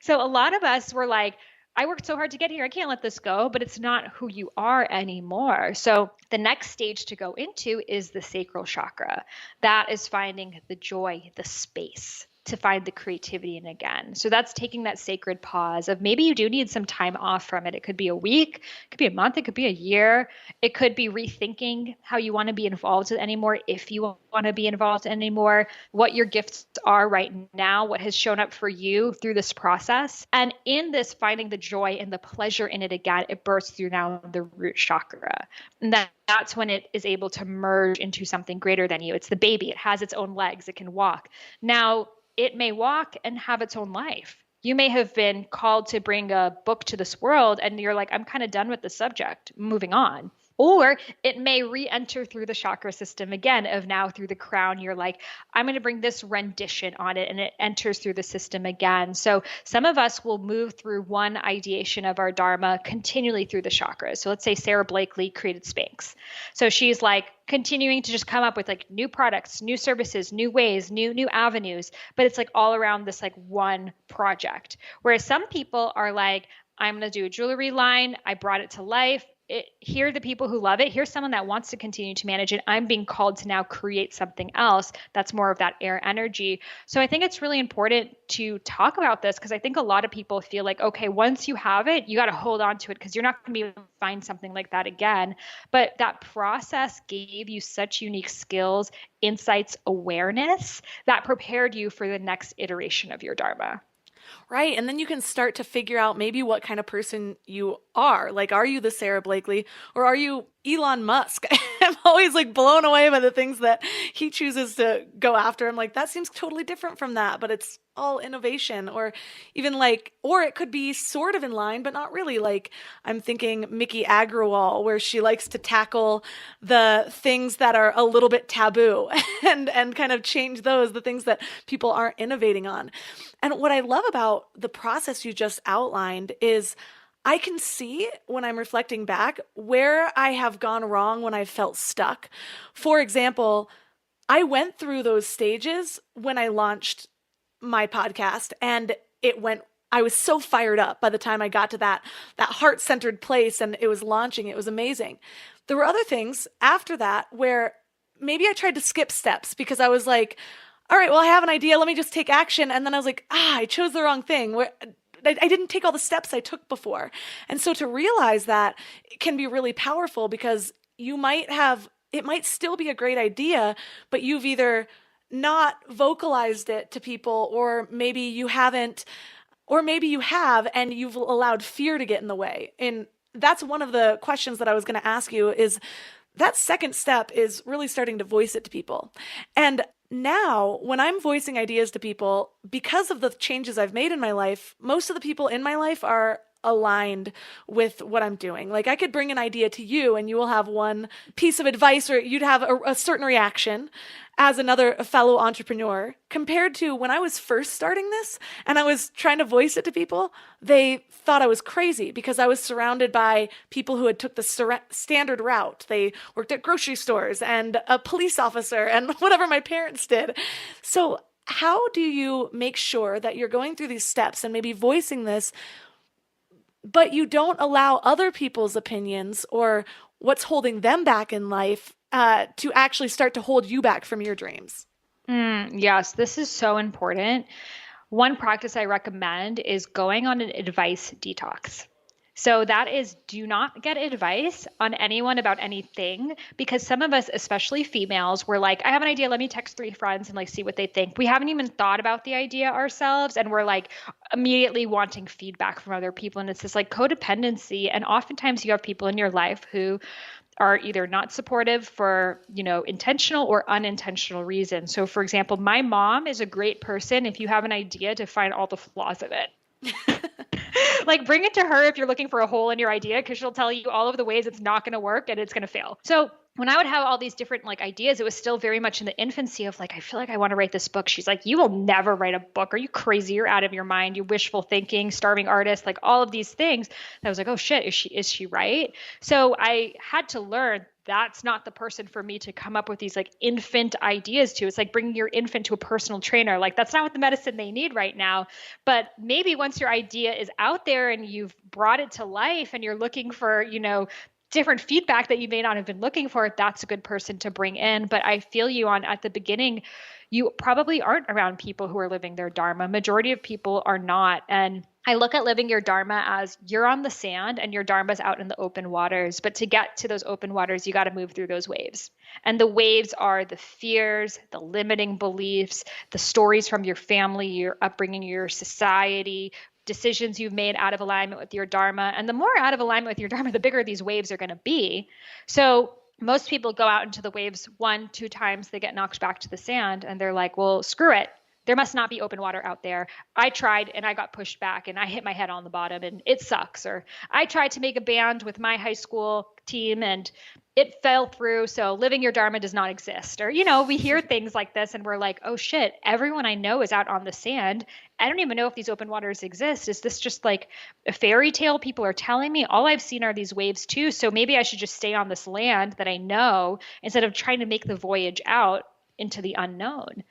So a lot of us were like, I worked so hard to get here, I can't let this go, but it's not who you are anymore. So the next stage to go into is the sacral chakra. That is finding the joy, the space. to find the creativity in again. So that's taking that sacred pause of maybe you do need some time off from it. It could be a week, it could be a month, it could be a year. It could be rethinking how you want to be involved anymore, if you want to be involved anymore, what your gifts are right now, what has shown up for you through this process. And in this, finding the joy and the pleasure in it again, it bursts through now the root chakra. And that's when it is able to merge into something greater than you. It's the baby. It has its own legs. It can walk. Now, it may walk and have its own life. You may have been called to bring a book to this world and you're like, I'm kind of done with the subject, moving on. Or it may re-enter through the chakra system again, of now through the crown, you're like, I'm going to bring this rendition on it, and it enters through the system again. So some of us will move through one ideation of our Dharma continually through the chakras. So let's say Sarah Blakely created Spanx. So she's like continuing to just come up with like new products, new services, new ways, new avenues, but it's like all around this like one project. Whereas some people are like, I'm going to do a jewelry line. I brought it to life. Here are the people who love it. Here's someone that wants to continue to manage it. I'm being called to now create something else that's more of that air energy. So I think it's really important to talk about this, because I think a lot of people feel like, okay, once you have it, you got to hold on to it because you're not going to be able to find something like that again. But that process gave you such unique skills, insights, awareness that prepared you for the next iteration of your Dharma. Right. And then you can start to figure out maybe what kind of person you are. Like, are you the Sarah Blakely or are you Elon Musk? I'm always like blown away by the things that he chooses to go after. I'm like, that seems totally different from that, but it's all innovation. Or even like, or it could be sort of in line, but not really. Like, I'm thinking Mickey Agrawal, where she likes to tackle the things that are a little bit taboo and kind of change those, the things that people aren't innovating on. And what I love about the process you just outlined is I can see when I'm reflecting back where I have gone wrong when I felt stuck. For example, I went through those stages when I launched my podcast, and I was so fired up by the time I got to that heart-centered place and it was launching. It was amazing. There were other things after that where maybe I tried to skip steps because I was like, all right, well, I have an idea. Let me just take action. And then I was like, I chose the wrong thing. I didn't take all the steps I took before. And so to realize that can be really powerful, because it might still be a great idea, but you've either not vocalized it to people, or maybe you haven't, or maybe you have, and you've allowed fear to get in the way. And that's one of the questions that I was going to ask you, is that second step is really starting to voice it to people. And now, when I'm voicing ideas to people, because of the changes I've made in my life, most of the people in my life are aligned with what I'm doing. Like, I could bring an idea to you and you will have one piece of advice, or you'd have a certain reaction as a fellow entrepreneur, compared to when I was first starting this and I was trying to voice it to people. They thought I was crazy because I was surrounded by people who had took the standard route. They worked at grocery stores and a police officer and whatever my parents did. So how do you make sure that you're going through these steps and maybe voicing this, but you don't allow other people's opinions or what's holding them back in life to actually start to hold you back from your dreams? Yes, this is so important. One practice I recommend is going on an advice detox. So that is, do not get advice on anyone about anything, because some of us, especially females, we're like, I have an idea. Let me text 3 friends and like see what they think. We haven't even thought about the idea ourselves, and we're like immediately wanting feedback from other people. And it's this like codependency. And oftentimes you have people in your life who are either not supportive for, intentional or unintentional reasons. So for example, my mom is a great person if you have an idea to find all the flaws of it. Like, bring it to her if you're looking for a hole in your idea, because she'll tell you all of the ways it's not going to work and it's going to fail. So when I would have all these different like ideas, it was still very much in the infancy of like, I feel like I want to write this book. She's like, you will never write a book. Are you crazy? You're out of your mind. You wishful thinking, starving artist, like all of these things. And I was like, oh shit, is she right? So I had to learn that's not the person for me to come up with these like infant ideas to. It's like bringing your infant to a personal trainer. Like, that's not what the medicine they need right now. But maybe once your idea is out there and you've brought it to life and you're looking for, different feedback that you may not have been looking for, that's a good person to bring in. But I feel you on at the beginning, you probably aren't around people who are living their Dharma. Majority of people are not. And I look at living your Dharma as you're on the sand and your Dharma's out in the open waters. But to get to those open waters, you got to move through those waves. And the waves are the fears, the limiting beliefs, the stories from your family, your upbringing, your society, decisions you've made out of alignment with your Dharma. And the more out of alignment with your Dharma, the bigger these waves are going to be. So most people go out into the waves 1-2 times, they get knocked back to the sand, and they're like, well, screw it. There must not be open water out there. I tried and I got pushed back and I hit my head on the bottom and it sucks. Or I tried to make a band with my high school team and it fell through. So living your Dharma does not exist. Or, we hear things like this and we're like, oh shit, everyone I know is out on the sand. I don't even know if these open waters exist. Is this just like a fairy tale people are telling me? All I've seen are these waves too. So maybe I should just stay on this land that I know instead of trying to make the voyage out into the unknown.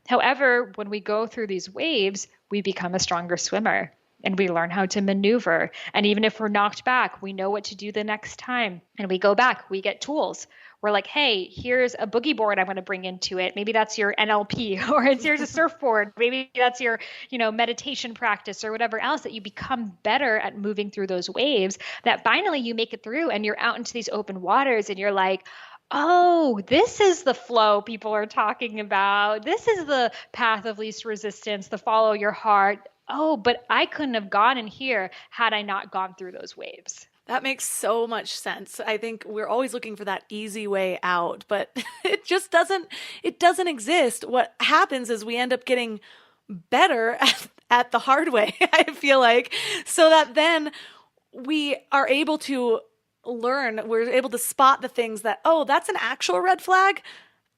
However, when we go through these waves, we become a stronger swimmer and we learn how to maneuver. And even if we're knocked back, we know what to do the next time. And we go back, we get tools. We're like, hey, here's a boogie board I'm going to bring into it. Maybe that's your NLP, or here's a surfboard. Maybe that's your, meditation practice or whatever else, that you become better at moving through those waves, that finally you make it through and you're out into these open waters and you're like, oh, this is the flow people are talking about. This is the path of least resistance, the follow your heart. Oh, but I couldn't have gone in here had I not gone through those waves. That makes so much sense. I think we're always looking for that easy way out, but it just doesn't exist. What happens is we end up getting better at the hard way, I feel like, so that then we are able to learn, we're able to spot the things that, oh, that's an actual red flag,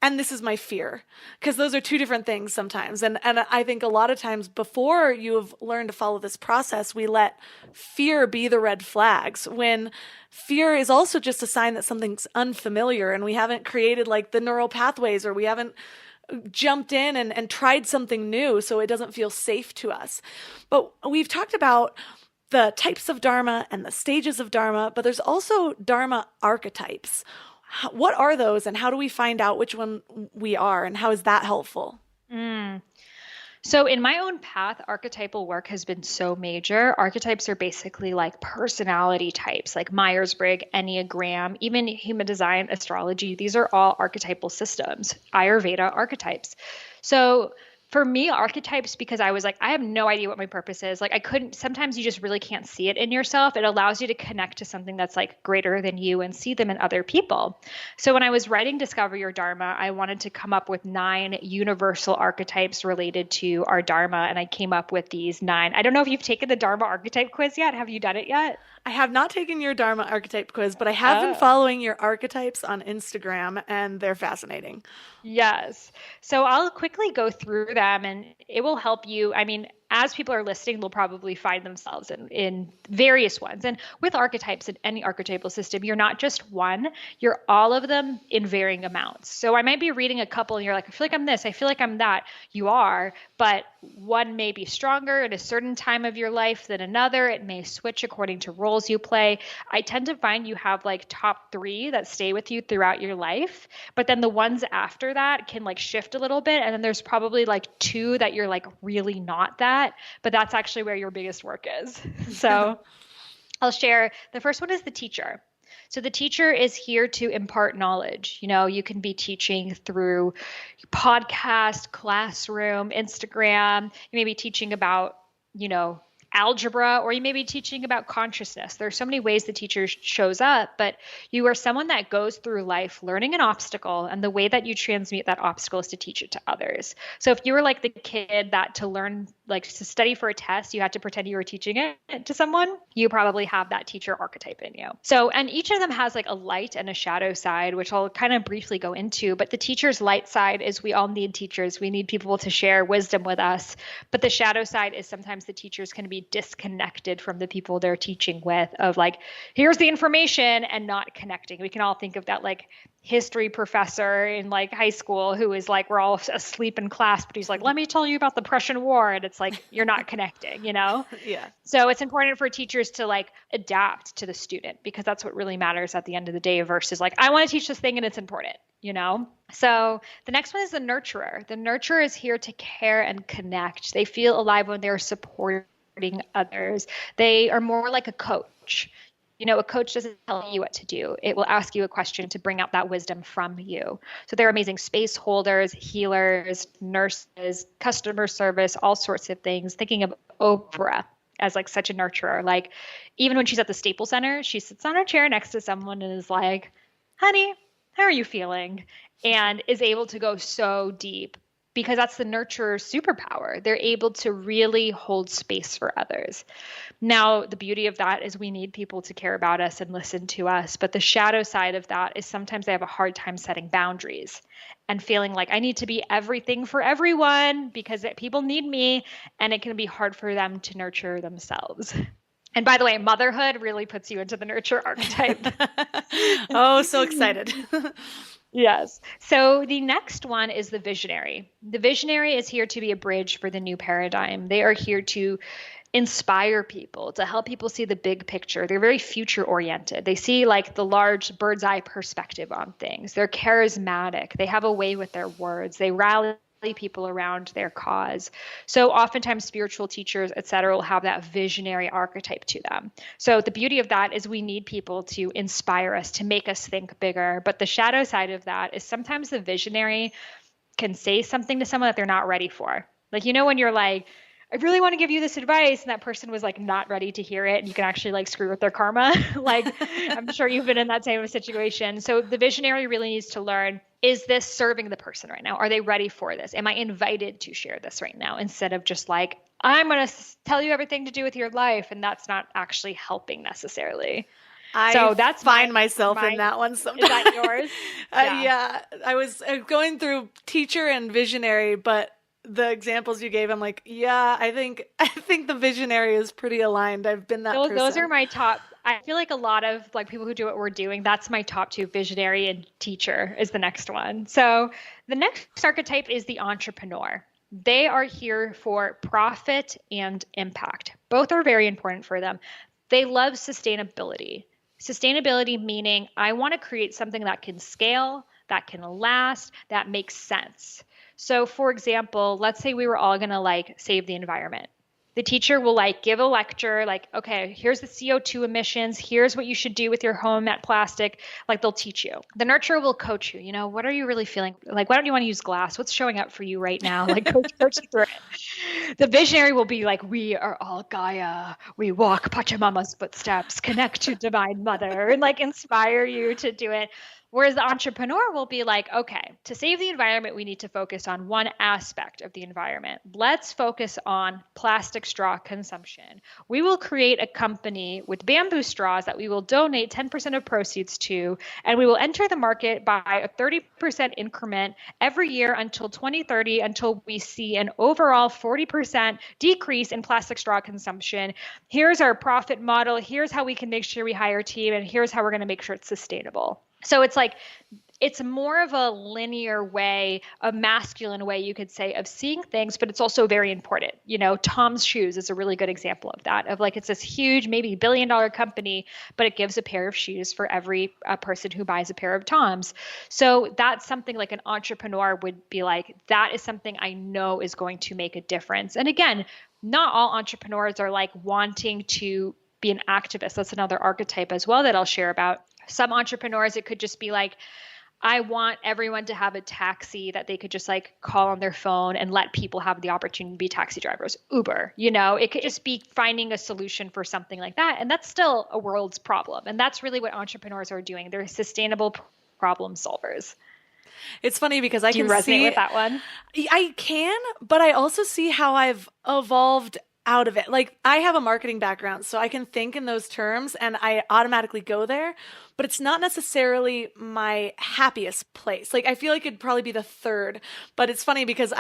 and this is my fear. Because those are two different things sometimes. And I think a lot of times before you've learned to follow this process, we let fear be the red flags, when fear is also just a sign that something's unfamiliar and we haven't created like the neural pathways, or we haven't jumped in and tried something new, so it doesn't feel safe to us. But we've talked about the types of Dharma and the stages of Dharma, but there's also Dharma archetypes. What are those, and how do we find out which one we are, and how is that helpful? So in my own path, archetypal work has been so major. Archetypes are basically like personality types, like Myers-Briggs, Enneagram, even human design, astrology. These are all archetypal systems, Ayurveda archetypes. So for me, archetypes, because I was like, I have no idea what my purpose is. Like sometimes you just really can't see it in yourself. It allows you to connect to something that's like greater than you and see them in other people. So when I was writing Discover Your Dharma, I wanted to come up with 9 universal archetypes related to our Dharma. And I came up with these 9. I don't know if you've taken the Dharma archetype quiz yet. Have you done it yet? I have not taken your Dharma archetype quiz, but I have been following your archetypes on Instagram, and they're fascinating. Yes. So I'll quickly go through them, and it will help you. I mean, as people are listening, they'll probably find themselves in various ones. And with archetypes in any archetypal system, you're not just one, you're all of them in varying amounts. So I might be reading a couple and you're like, I feel like I'm this, I feel like I'm that. You are, but one may be stronger at a certain time of your life than another. It may switch according to roles you play. I tend to find you have like top 3 that stay with you throughout your life, but then the ones after that can like shift a little bit. And then there's probably like 2 that you're like really not that, but that's actually where your biggest work is. So I'll share. The first one is the teacher. So the teacher is here to impart knowledge. You can be teaching through podcast, classroom, Instagram. You may be teaching about, algebra, or you may be teaching about consciousness. There's so many ways the teacher shows up, but you are someone that goes through life learning an obstacle, and the way that you transmute that obstacle is to teach it to others. So if you were like the kid that to learn, like to study for a test, you had to pretend you were teaching it to someone, you probably have that teacher archetype in you. So, and each of them has like a light and a shadow side, which I'll kind of briefly go into, but the teacher's light side is we all need teachers. We need people to share wisdom with us. But the shadow side is sometimes the teachers can be be disconnected from the people they're teaching with, of like, here's the information, and not connecting. We can all think of that like history professor in like high school who is like, we're all asleep in class, but he's like, let me tell you about the Prussian War. And it's like, you're not connecting, you know? Yeah. So it's important for teachers to like adapt to the student, because that's what really matters at the end of the day, versus like, I want to teach this thing and it's important, you know? So the next one is the nurturer. The nurturer is here to care and connect. They feel alive when they're supporting others. They are more like a coach. You know, a coach doesn't tell you what to do. It will ask you a question to bring out that wisdom from you. So they're amazing space holders, healers, nurses, customer service, all sorts of things. Thinking of Oprah as like such a nurturer. Like even when she's at the Staples Center, she sits on her chair next to someone and is like, honey, how are you feeling? And is able to go so deep, because that's the nurturer's superpower. They're able to really hold space for others. Now, the beauty of that is we need people to care about us and listen to us. But the shadow side of that is sometimes they have a hard time setting boundaries and feeling like I need to be everything for everyone because people need me. And it can be hard for them to nurture themselves. And by the way, motherhood really puts you into the nurture archetype. Oh, so excited. Yes. So the next one is the visionary. The visionary is here to be a bridge for the new paradigm. They are here to inspire people, to help people see the big picture. They're very future oriented. They see like the large bird's eye perspective on things. They're charismatic. They have a way with their words. They rally people around their cause. So oftentimes spiritual teachers, et cetera, will have that visionary archetype to them. So the beauty of that is we need people to inspire us, to make us think bigger. But the shadow side of that is sometimes the visionary can say something to someone that they're not ready for. Like, you know, when you're like, I really want to give you this advice, and that person was like not ready to hear it, and you can actually like screw with their karma. Like, I'm sure you've been in that same situation. So the visionary really needs to learn, is this serving the person right now? Are they ready for this? Am I invited to share this right now? Instead of just like, I'm going to tell you everything to do with your life, and that's not actually helping necessarily. So that's find myself in that one sometimes. Is that yours? Yeah. I was going through teacher and visionary, but the examples you gave, I'm like, yeah, I think the visionary is pretty aligned. I've been that person. Those are my top. I feel like a lot of like people who do what we're doing, that's my top two. Visionary and teacher is the next one. So the next archetype is the entrepreneur. They are here for profit and impact. Both are very important for them. They love sustainability. Sustainability meaning I want to create something that can scale, that can last, that makes sense. So for example, let's say we were all going to like save the environment. The teacher will like give a lecture, like, okay, here's the CO2 emissions. Here's what you should do with your home at plastic. Like they'll teach you. The nurturer will coach you. You know, what are you really feeling? Like, why don't you want to use glass? What's showing up for you right now? Like coach you through it. The visionary will be like, we are all Gaia. We walk Pachamama's footsteps, connect to Divine Mother, and like inspire you to do it. Whereas the entrepreneur will be like, okay, to save the environment, we need to focus on one aspect of the environment. Let's focus on plastic straw consumption. We will create a company with bamboo straws that we will donate 10% of proceeds to, and we will enter the market by a 30% increment every year until 2030, until we see an overall 40% decrease in plastic straw consumption. Here's our profit model. Here's how we can make sure we hire a team, and here's how we're going to make sure it's sustainable. So it's like, it's more of a linear way, a masculine way, you could say, of seeing things, but it's also very important. You know, Tom's Shoes is a really good example of that, of like, it's this huge, maybe $1 billion company, but it gives a pair of shoes for every person who buys a pair of Tom's. So that's something like an entrepreneur would be like, that is something I know is going to make a difference. And again, not all entrepreneurs are like wanting to be an activist. That's another archetype as well that I'll share about. Some entrepreneurs, it could just be like, I want everyone to have a taxi that they could just like call on their phone and let people have the opportunity to be taxi drivers. Uber, you know, it could just be finding a solution for something like that. And that's still a world's problem. And that's really what entrepreneurs are doing. They're sustainable problem solvers. It's funny because I Do you can resonate see with that one? I can, but I also see how I've evolved out of it. Like I have a marketing background, so I can think in those terms and I automatically go there, but it's not necessarily my happiest place. Like I feel like it'd probably be the third, but it's funny because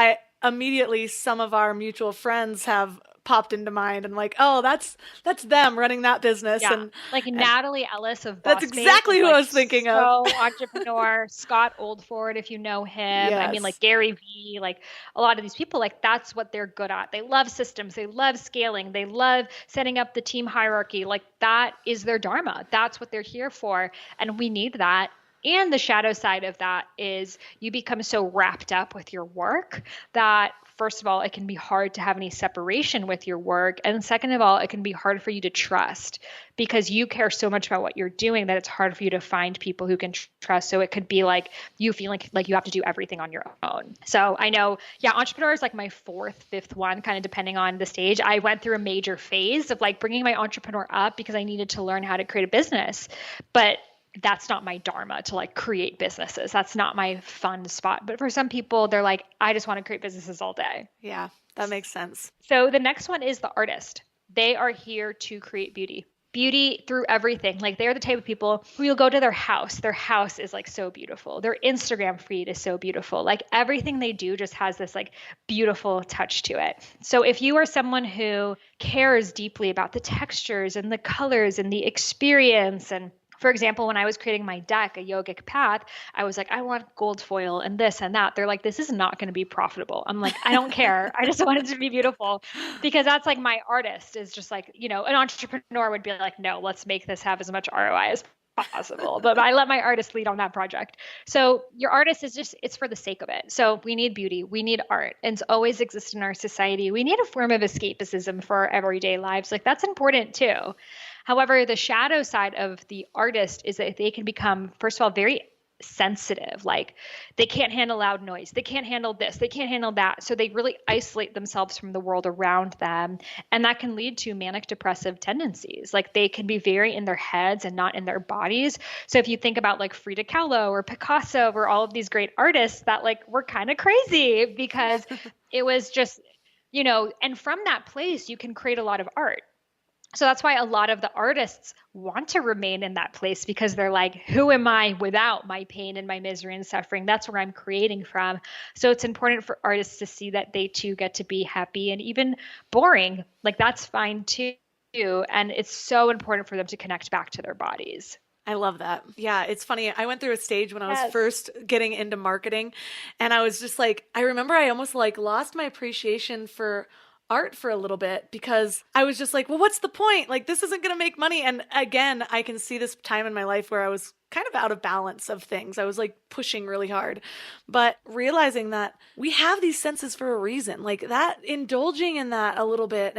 some of our mutual friends have popped into mind, and like, oh, that's them running that business. Yeah. And like Natalie Ellis of that's Boss Babe exactly is, who like, I was thinking so of. entrepreneur. Scott Oldford, if you know him. I mean, Yes. like Gary Vee, like a lot of these people, like that's what they're good at. They love systems. They love scaling. They love setting up the team hierarchy. Like that is their dharma. That's what they're here for. And we need that. And the shadow side of that is you become so wrapped up with your work that, first of all, it can be hard to have any separation with your work. And second of all, it can be hard for you to trust because you care so much about what you're doing that it's hard for you to find people who can trust. So it could be like you feel like you have to do everything on your own. So I know, yeah, entrepreneur is like my fourth, fifth one, kind of depending on the stage. I went through a major phase of like bringing my entrepreneur up because I needed to learn how to create a business. But that's not my dharma to like create businesses. That's not my fun spot. But for some people, they're like, I just want to create businesses all day. Yeah, that makes sense. So the next one is the artist. They are here to create beauty. Beauty through everything. Like they're the type of people who you'll go to their house. Their house is like so beautiful. Their Instagram feed is so beautiful. Like everything they do just has this like beautiful touch to it. So if you are someone who cares deeply about the textures and the colors and the experience, and for example, when I was creating my deck, a yogic path, I was like, I want gold foil and this and that. They're like, this is not going to be profitable. I'm like, I don't care. I just want it to be beautiful because that's like my artist is just like, you know, an entrepreneur would be like, no, let's make this have as much ROI as possible. But I let my artist lead on that project. So your artist is just, it's for the sake of it. So we need beauty. We need art. And it's always exists in our society. We need a form of escapism for our everyday lives. Like that's important too. However, the shadow side of the artist is that they can become, first of all, very sensitive. Like they can't handle loud noise. They can't handle this. They can't handle that. So they really isolate themselves from the world around them. And that can lead to manic depressive tendencies. Like they can be very in their heads and not in their bodies. So if you think about like Frida Kahlo or Picasso or all of these great artists that like were kind of crazy because it was just, you know, and from that place, you can create a lot of art. So that's why a lot of the artists want to remain in that place because they're like, who am I without my pain and my misery and suffering? That's where I'm creating from. So it's important for artists to see that they too get to be happy and even boring. Like that's fine too. And it's so important for them to connect back to their bodies. I love that. Yeah, it's funny. I went through a stage when I was first getting into marketing and I was just like, I remember I almost like lost my appreciation for art for a little bit because I was just like, well, what's the point? Like, this isn't going to make money. And again, I can see this time in my life where I was kind of out of balance of things. I was like pushing really hard, but realizing that we have these senses for a reason, like that, indulging in that a little bit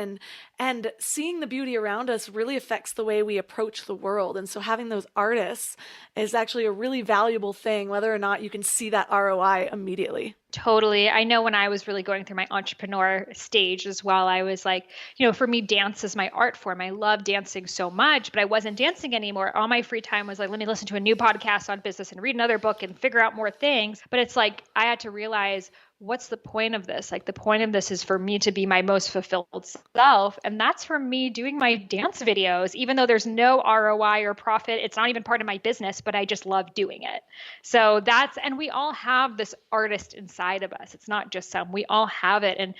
and seeing the beauty around us really affects the way we approach the world. And so having those artists is actually a really valuable thing, whether or not you can see that ROI immediately. Totally. I know when I was really going through my entrepreneur stage as well, I was like, you know, for me, dance is my art form. I love dancing so much, but I wasn't dancing anymore. All my free time was like, let me listen to a new podcast on business and read another book and figure out more things. But it's like, I had to realize, what's the point of this? Like the point of this is for me to be my most fulfilled self. And that's for me doing my dance videos, even though there's no ROI or profit. It's not even part of my business, but I just love doing it. So and we all have this artist inside of us. It's not just some, we all have it. And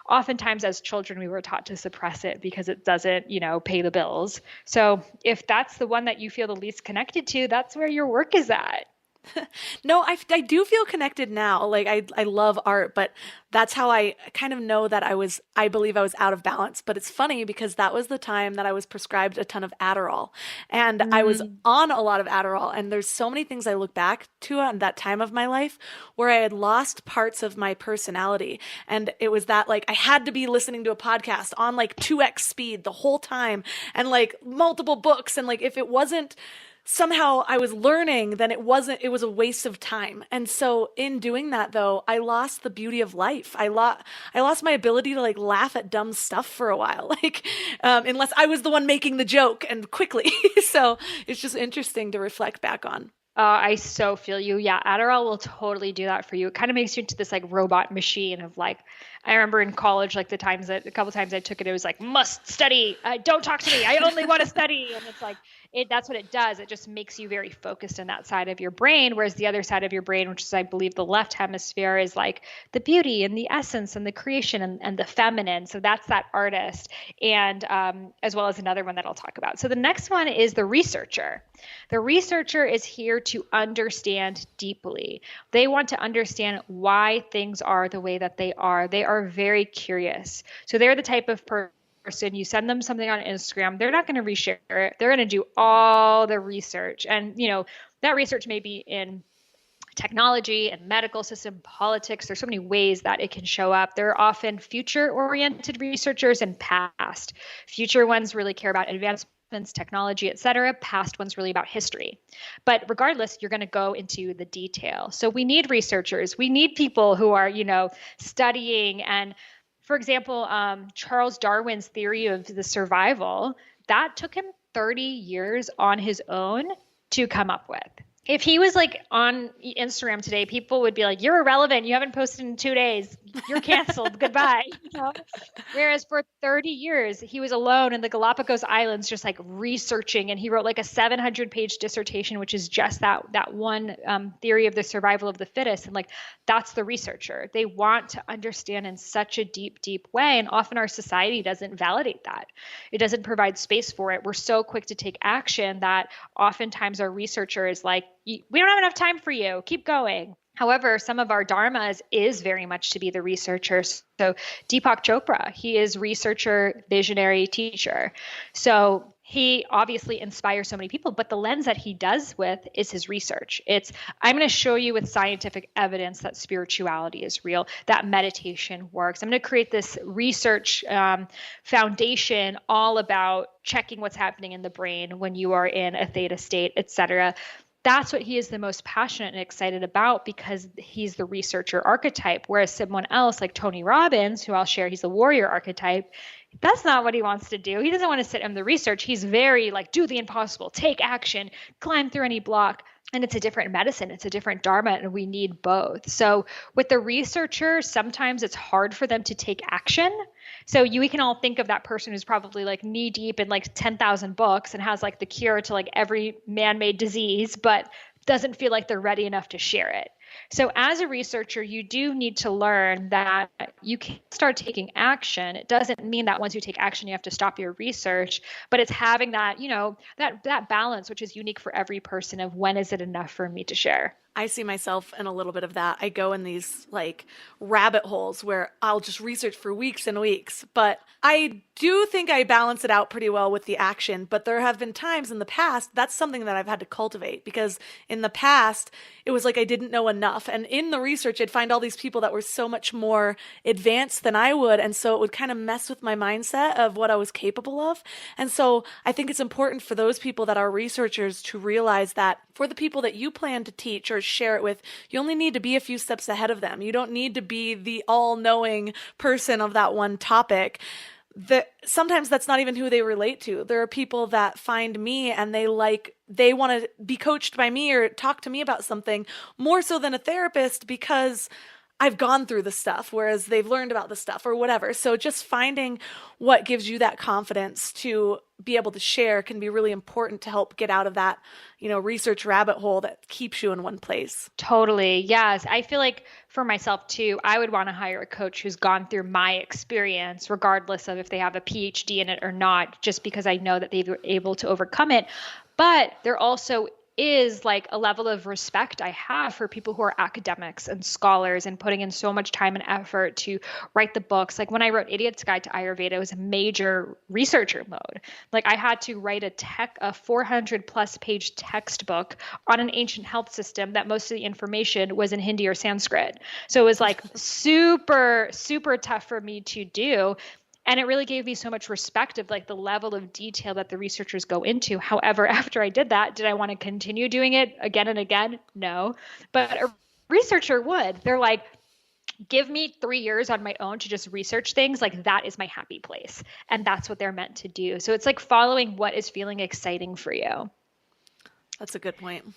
oftentimes as children, we were taught to suppress it because it doesn't, you know, pay the bills. So if that's the one that you feel the least connected to, that's where your work is at. No, I do feel connected now. Like I love art, but that's how I kind of know that I believe I was out of balance. But it's funny because that was the time that I was prescribed a ton of Adderall and I was on a lot of Adderall. And there's so many things I look back to on that time of my life where I had lost parts of my personality. And it was that like I had to be listening to a podcast on like 2x speed the whole time and like multiple books. And like if it wasn't somehow I was learning, then it was a waste of time. And so in doing that though, I lost the beauty of life. I lost my ability to like laugh at dumb stuff for a while, like, unless I was the one making the joke and quickly. So it's just interesting to reflect back on. I so feel you. Yeah, Adderall will totally do that for you. It kind of makes you into this like robot machine of like, I remember in college, like a couple times I took it, it was like, must study. Don't talk to me. I only want to study. And it's like, that's what it does. It just makes you very focused in that side of your brain. Whereas the other side of your brain, which is, I believe, the left hemisphere, is like the beauty and the essence and the creation and the feminine. So that's that artist. And as well as another one that I'll talk about. So the next one is the researcher. The researcher is here to understand deeply. They want to understand why things are the way that they are. They are very curious. So they're the type of person, you send them something on Instagram, they're not going to reshare it. They're going to do all the research. And, that research may be in technology and medical system, politics. There's so many ways that it can show up. There are often future-oriented researchers and past. Future ones really care about advancements, technology, et cetera. Past ones really about history. But regardless, you're going to go into the detail. So we need researchers. We need people who are, studying. And for example, Charles Darwin's theory of the survival, that took him 30 years on his own to come up with. If he was like on Instagram today, people would be like, you're irrelevant. You haven't posted in 2 days. You're canceled. Goodbye. Whereas for 30 years, he was alone in the Galapagos Islands, just like researching. And he wrote like a 700-page dissertation, which is just that one theory of the survival of the fittest. And like, that's the researcher. They want to understand in such a deep, deep way. And often our society doesn't validate that. It doesn't provide space for it. We're so quick to take action that oftentimes our researcher is like, we don't have enough time for you. Keep going. However, some of our dharmas is very much to be the researchers. So Deepak Chopra, he is researcher, visionary, teacher. So he obviously inspires so many people, but the lens that he does with is his research. I'm going to show you with scientific evidence that spirituality is real, that meditation works. I'm going to create this research foundation all about checking what's happening in the brain when you are in a theta state, et cetera. That's what he is the most passionate and excited about because he's the researcher archetype. Whereas someone else like Tony Robbins, who I'll share, he's the warrior archetype. That's not what he wants to do. He doesn't want to sit in the research. He's very like, do the impossible, take action, climb through any block. And it's a different medicine. It's a different dharma, and we need both. So with the researcher, sometimes it's hard for them to take action. So we can all think of that person who's probably like knee deep in like 10,000 books and has like the cure to like every man-made disease, but doesn't feel like they're ready enough to share it. So as a researcher, you do need to learn that you can start taking action. It doesn't mean that once you take action, you have to stop your research, but it's having that, that balance, which is unique for every person of when is it enough for me to share. I see myself in a little bit of that. I go in these like rabbit holes where I'll just research for weeks and weeks, but I do think I balance it out pretty well with the action. But there have been times in the past, that's something that I've had to cultivate because in the past, it was like I didn't know enough. And in the research, I'd find all these people that were so much more advanced than I would. And so it would kind of mess with my mindset of what I was capable of. And so I think it's important for those people that are researchers to realize that for the people that you plan to teach or share it with, you only need to be a few steps ahead of them. You don't need to be the all-knowing person of that one topic. Sometimes that's not even who they relate to. There are people that find me and they want to be coached by me or talk to me about something more so than a therapist because I've gone through the stuff, whereas they've learned about the stuff or whatever. So just finding what gives you that confidence to be able to share can be really important to help get out of that, research rabbit hole that keeps you in one place. Totally. Yes. I feel like for myself too, I would want to hire a coach who's gone through my experience, regardless of if they have a PhD in it or not, just because I know that they were able to overcome it. But there also is like a level of respect I have for people who are academics and scholars and putting in so much time and effort to write the books. Like when I wrote Idiot's Guide to Ayurveda, it was a major researcher mode. Like I had to write a 400 plus page textbook on an ancient health system that most of the information was in Hindi or Sanskrit. So it was like super, super tough for me to do. And it really gave me so much respect of like the level of detail that the researchers go into. However, after I did that, did I want to continue doing it again and again? No. But a researcher would. They're like, give me 3 years on my own to just research things. Like that is my happy place. And that's what they're meant to do. So it's like following what is feeling exciting for you. That's a good point.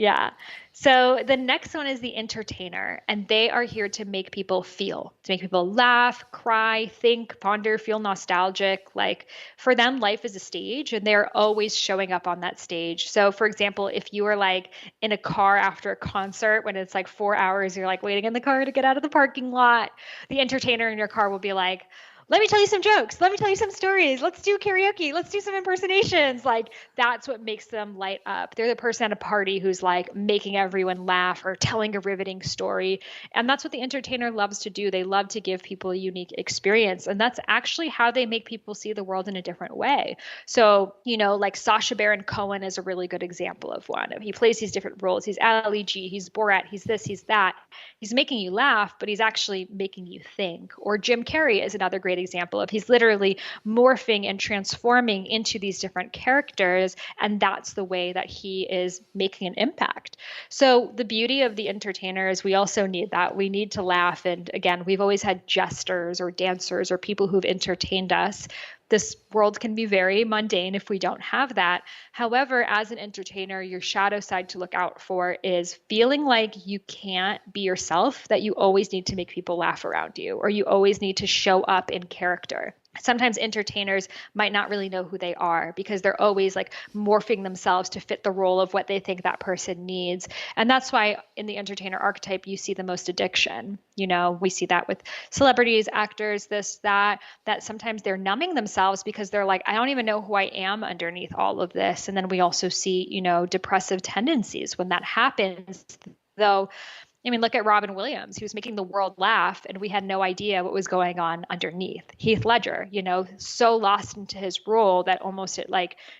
Yeah. So the next one is the entertainer, and they are here to make people feel, to make people laugh, cry, think, ponder, feel nostalgic. Like for them, life is a stage, and they're always showing up on that stage. So, for example, if you are like in a car after a concert when it's like 4 hours, you're like waiting in the car to get out of the parking lot, the entertainer in your car will be like, let me tell you some jokes. Let me tell you some stories. Let's do karaoke. Let's do some impersonations. Like that's what makes them light up. They're the person at a party who's like making everyone laugh or telling a riveting story. And that's what the entertainer loves to do. They love to give people a unique experience. And that's actually how they make people see the world in a different way. So, like Sacha Baron Cohen is a really good example of one. He plays these different roles. He's Ali G, he's Borat, he's this, he's that. He's making you laugh, but he's actually making you think. Or Jim Carrey is another great example of he's literally morphing and transforming into these different characters, and that's the way that he is making an impact. So the beauty of the entertainer is we also need that. We need to laugh. And again, we've always had jesters or dancers or people who've entertained us. This world can be very mundane if we don't have that. However, as an entertainer, your shadow side to look out for is feeling like you can't be yourself, that you always need to make people laugh around you, or you always need to show up in character. Sometimes entertainers might not really know who they are because they're always like morphing themselves to fit the role of what they think that person needs. And that's why in the entertainer archetype, you see the most addiction. We see that with celebrities, actors, this, that sometimes they're numbing themselves because they're like, I don't even know who I am underneath all of this. And then we also see, depressive tendencies when that happens, though. Look at Robin Williams. He was making the world laugh, and we had no idea what was going on underneath. Heath Ledger, so lost into his role that almost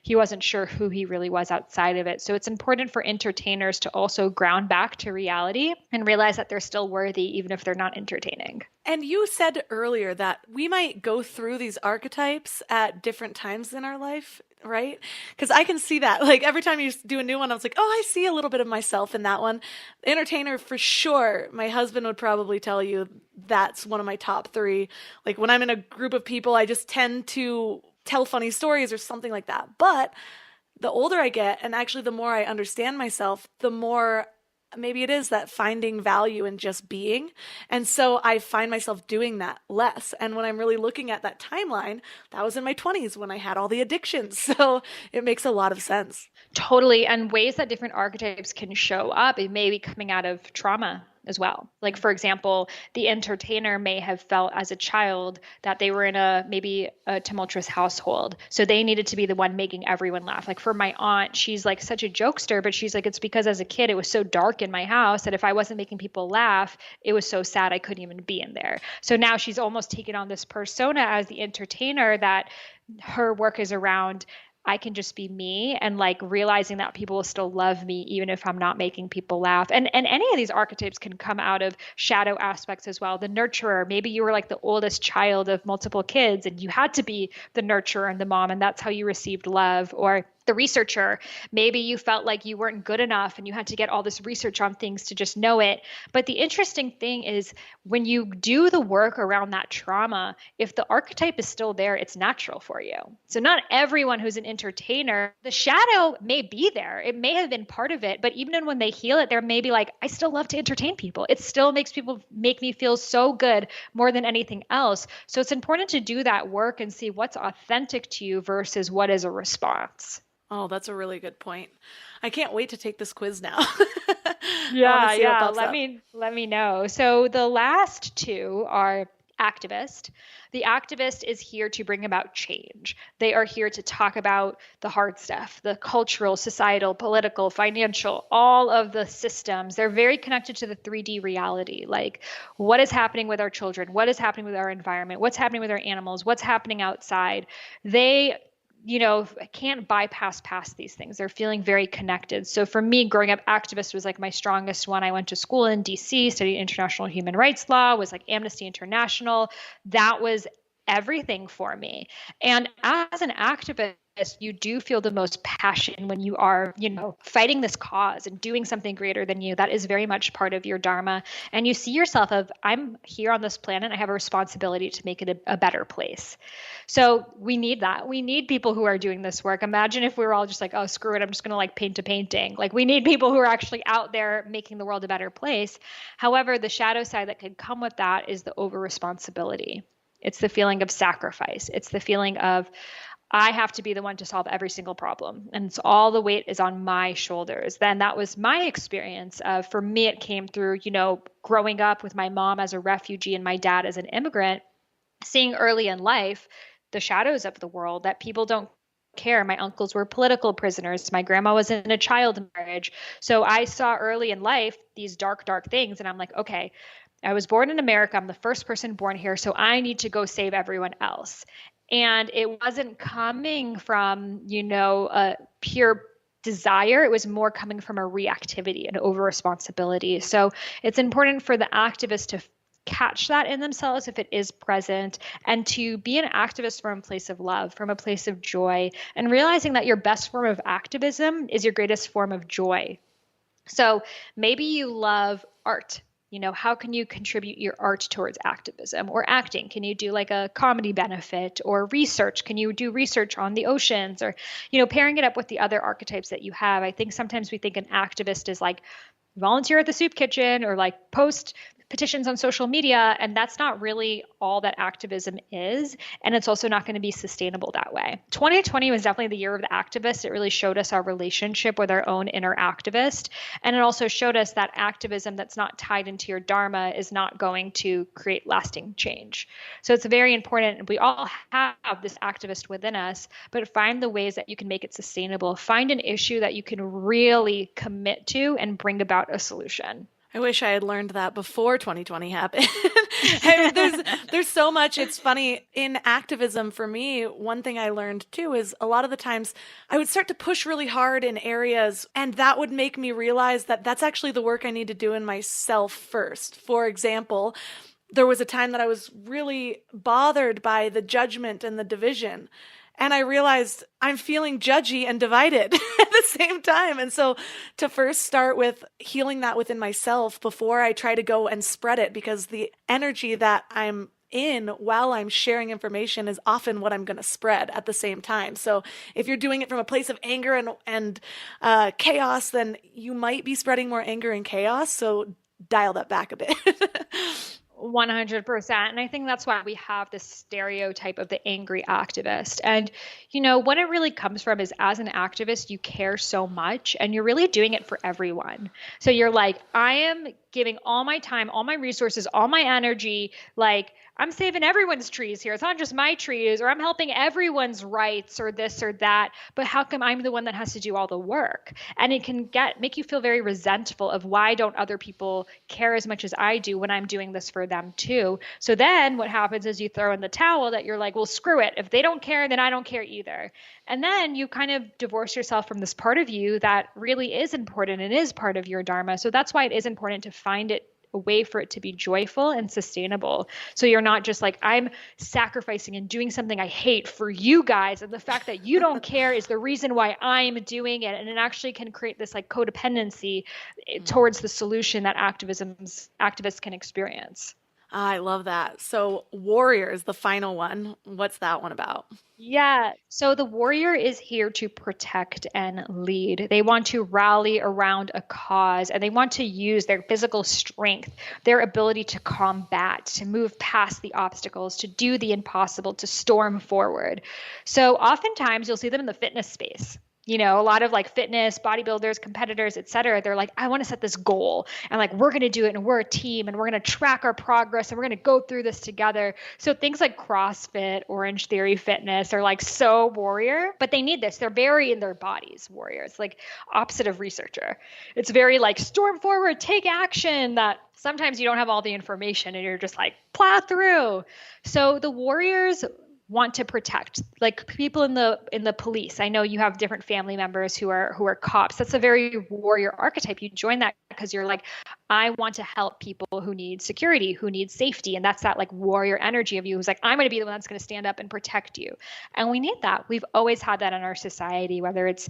he wasn't sure who he really was outside of it. So it's important for entertainers to also ground back to reality and realize that they're still worthy, even if they're not entertaining. And you said earlier that we might go through these archetypes at different times in our life, right? Because I can see that. Like every time you do a new one, I was like, oh, I see a little bit of myself in that one. Entertainer, for sure. My husband would probably tell you that's one of my top 3. Like when I'm in a group of people, I just tend to tell funny stories or something like that. But the older I get, and actually the more I understand myself, the more maybe it is that finding value in just being. And so I find myself doing that less. And when I'm really looking at that timeline, that was in my 20s when I had all the addictions. So it makes a lot of sense. Totally. And ways that different archetypes can show up, it may be coming out of trauma as well. Like, for example, the entertainer may have felt as a child that they were in maybe a tumultuous household. So they needed to be the one making everyone laugh. Like for my aunt, she's like such a jokester, but she's like, it's because as a kid, it was so dark in my house that if I wasn't making people laugh, it was so sad I couldn't even be in there. So now she's almost taken on this persona as the entertainer that her work is around I can just be me and like realizing that people will still love me even if I'm not making people laugh. And any of these archetypes can come out of shadow aspects as well. The nurturer, maybe you were like the oldest child of multiple kids and you had to be the nurturer and the mom, and that's how you received love. Or the researcher, maybe you felt like you weren't good enough and you had to get all this research on things to just know it. But the interesting thing is when you do the work around that trauma, if the archetype is still there, it's natural for you. So not everyone who's an entertainer, the shadow may be there. It may have been part of it, but even when they heal it, there may be like, I still love to entertain people. It still make me feel so good more than anything else. So it's important to do that work and see what's authentic to you versus what is a response. Oh, that's a really good point. I can't wait to take this quiz now. Yeah. Let me know. So the last 2 are activist. The activist is here to bring about change. They are here to talk about the hard stuff, the cultural, societal, political, financial, all of the systems. They're very connected to the 3D reality. Like what is happening with our children? What is happening with our environment? What's happening with our animals? What's happening outside? They can't bypass past these things. They're feeling very connected. So for me, growing up, activist was like my strongest one. I went to school in DC, studied international human rights law, was like Amnesty International. That was everything for me. And as an activist, you do feel the most passion when you are, fighting this cause and doing something greater than you. That is very much part of your Dharma. And you see yourself of, I'm here on this planet. I have a responsibility to make it a better place. So we need that. We need people who are doing this work. Imagine if we were all just like, oh, screw it, I'm just going to like paint a painting. Like, we need people who are actually out there making the world a better place. However, the shadow side that could come with that is the over responsibility. It's the feeling of sacrifice. It's the feeling of, I have to be the one to solve every single problem. And so all the weight is on my shoulders. Then that was my experience. For me, it came through, growing up with my mom as a refugee and my dad as an immigrant, seeing early in life the shadows of the world, that people don't care. My uncles were political prisoners. My grandma was in a child marriage. So I saw early in life these dark, dark things. And I'm like, okay, I was born in America. I'm the first person born here. So I need to go save everyone else. And it wasn't coming from, a pure desire. It was more coming from a reactivity and over responsibility. So it's important for the activist to catch that in themselves if it is present, and to be an activist from a place of love, from a place of joy, and realizing that your best form of activism is your greatest form of joy. So maybe you love art. How can you contribute your art towards activism or acting? Can you do like a comedy benefit, or research? Can you do research on the oceans, or, pairing it up with the other archetypes that you have? I think sometimes we think an activist is like volunteer at the soup kitchen or like post petitions on social media. And that's not really all that activism is. And it's also not going to be sustainable that way. 2020 was definitely the year of the activist. It really showed us our relationship with our own inner activist. And it also showed us that activism that's not tied into your Dharma is not going to create lasting change. So it's very important. We all have this activist within us, but find the ways that you can make it sustainable. Find an issue that you can really commit to and bring about a solution. I wish I had learned that before 2020 happened. There's so much. It's funny in activism for me. One thing I learned too is a lot of the times I would start to push really hard in areas, and that would make me realize that that's actually the work I need to do in myself first. For example, there was a time that I was really bothered by the judgment and the division. And I realized I'm feeling judgy and divided at the same time. And so to first start with healing that within myself before I try to go and spread it, because the energy that I'm in while I'm sharing information is often what I'm going to spread at the same time. So if you're doing it from a place of anger and chaos, then you might be spreading more anger and chaos. So dial that back a bit. 100%. And I think that's why we have this stereotype of the angry activist. And, what it really comes from is, as an activist, you care so much and you're really doing it for everyone. So you're like, I am giving all my time, all my resources, all my energy, like I'm saving everyone's trees here. It's not just my trees, or I'm helping everyone's rights or this or that. But how come I'm the one that has to do all the work? And it can make you feel very resentful of, why don't other people care as much as I do when I'm doing this for them too? So then what happens is you throw in the towel that you're like, well, screw it. If they don't care, then I don't care either. And then you kind of divorce yourself from this part of you that really is important and is part of your Dharma. So that's why it is important to find a way for it to be joyful and sustainable. So you're not just like, I'm sacrificing and doing something I hate for you guys, and the fact that you don't care is the reason why I'm doing it. And it actually can create this like codependency towards the solution that activists can experience. I love that. So warrior is the final one. What's that one about? Yeah. So the warrior is here to protect and lead. They want to rally around a cause, and they want to use their physical strength, their ability to combat, to move past the obstacles, to do the impossible, to storm forward. So oftentimes you'll see them in the fitness space. A lot of like fitness, bodybuilders, competitors, et cetera, they're like, I want to set this goal, and like, we're going to do it, and we're a team, and we're going to track our progress, and we're going to go through this together. So things like CrossFit, Orange Theory Fitness are like so warrior, but they need this. They're very in their bodies warrior. It's like opposite of researcher. It's very like storm forward, take action, that sometimes you don't have all the information and you're just like plow through. So the warriors want to protect, like people in the police. I know you have different family members who are cops. That's a very warrior archetype. You join that because you're like, I want to help people who need security, who need safety. And that's that like warrior energy of you who's like, I'm going to be the one that's going to stand up and protect you. And we need that. We've always had that in our society, whether it's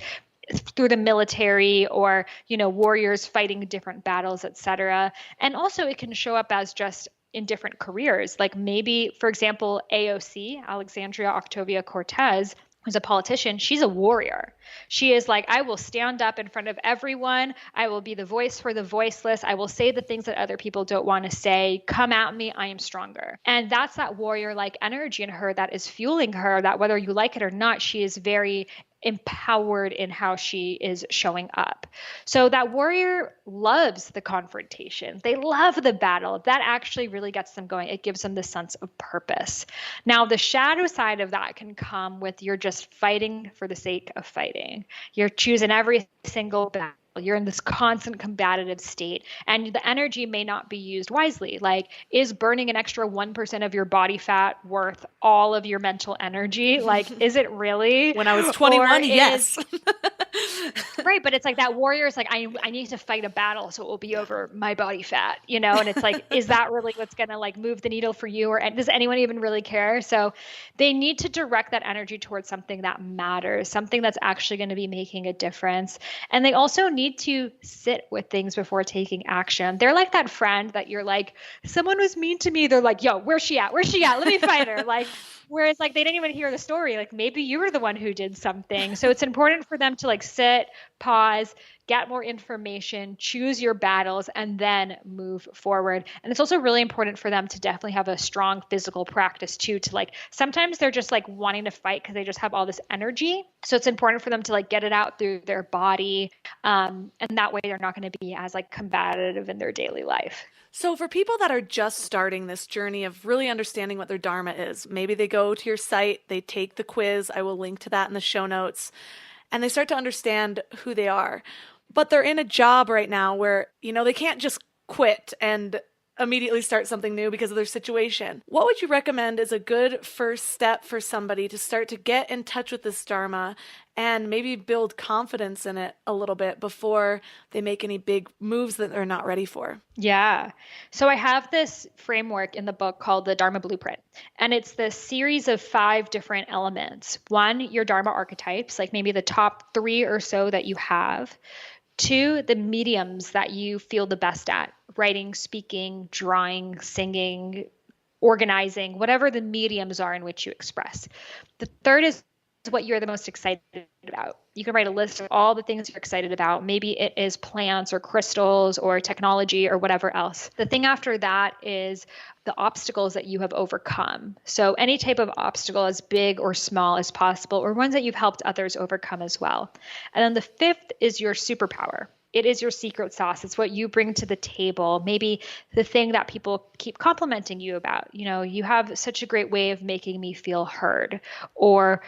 through the military or, warriors fighting different battles, etc. And also it can show up as just in different careers. Like maybe, for example, AOC, Alexandria Octavia-Cortez, who's a politician, she's a warrior. She is like, I will stand up in front of everyone. I will be the voice for the voiceless. I will say the things that other people don't want to say. Come at me, I am stronger. And that's that warrior-like energy in her that is fueling her, that whether you like it or not, she is very empowered in how she is showing up. So that warrior loves the confrontation. They love the battle. That actually really gets them going. It gives them the sense of purpose. Now, the shadow side of that can come with you're just fighting for the sake of fighting. You're choosing every single battle. You're in this constant combative state, and the energy may not be used wisely. Like, is burning an extra 1% of your body fat worth all of your mental energy? Like, is it really? When I was 21, yes. Right. But it's like that warrior is like, I need to fight a battle so it will be over my body fat, and it's like, is that really what's going to like move the needle for you? Or does anyone even really care? So they need to direct that energy towards something that matters, something that's actually going to be making a difference. And they also need to sit with things before taking action. They're like that friend that you're like, someone was mean to me. They're like, yo, where's she at? Where's she at? Let me fight her. Like, whereas like they didn't even hear the story. Like maybe you were the one who did something. So it's important for them to like sit, pause, get more information, choose your battles, and then move forward. And it's also really important for them to definitely have a strong physical practice too, to like, sometimes they're just like wanting to fight because they just have all this energy. So it's important for them to like get it out through their body. And that way they're not going to be as like combative in their daily life. So for people that are just starting this journey of really understanding what their Dharma is, maybe they go to your site, they take the quiz, I will link to that in the show notes, and they start to understand who they are. But they're in a job right now where, they can't just quit and immediately start something new because of their situation. What would you recommend is a good first step for somebody to start to get in touch with this Dharma and maybe build confidence in it a little bit before they make any big moves that they're not ready for? Yeah. So I have this framework in the book called the Dharma Blueprint, and it's this series of 5 different elements. 1, your Dharma archetypes, like maybe the top 3 or so that you have. 2, the mediums that you feel the best at: writing, speaking, drawing, singing, organizing, whatever the mediums are in which you express. The 3rd is what you're the most excited about. You can write a list of all the things you're excited about. Maybe it is plants or crystals or technology or whatever else. The thing after that is the obstacles that you have overcome. So any type of obstacle, as big or small as possible, or ones that you've helped others overcome as well. And then the 5th is your superpower. It is your secret sauce. It's what you bring to the table. Maybe the thing that people keep complimenting you about. You have such a great way of making me feel heard, or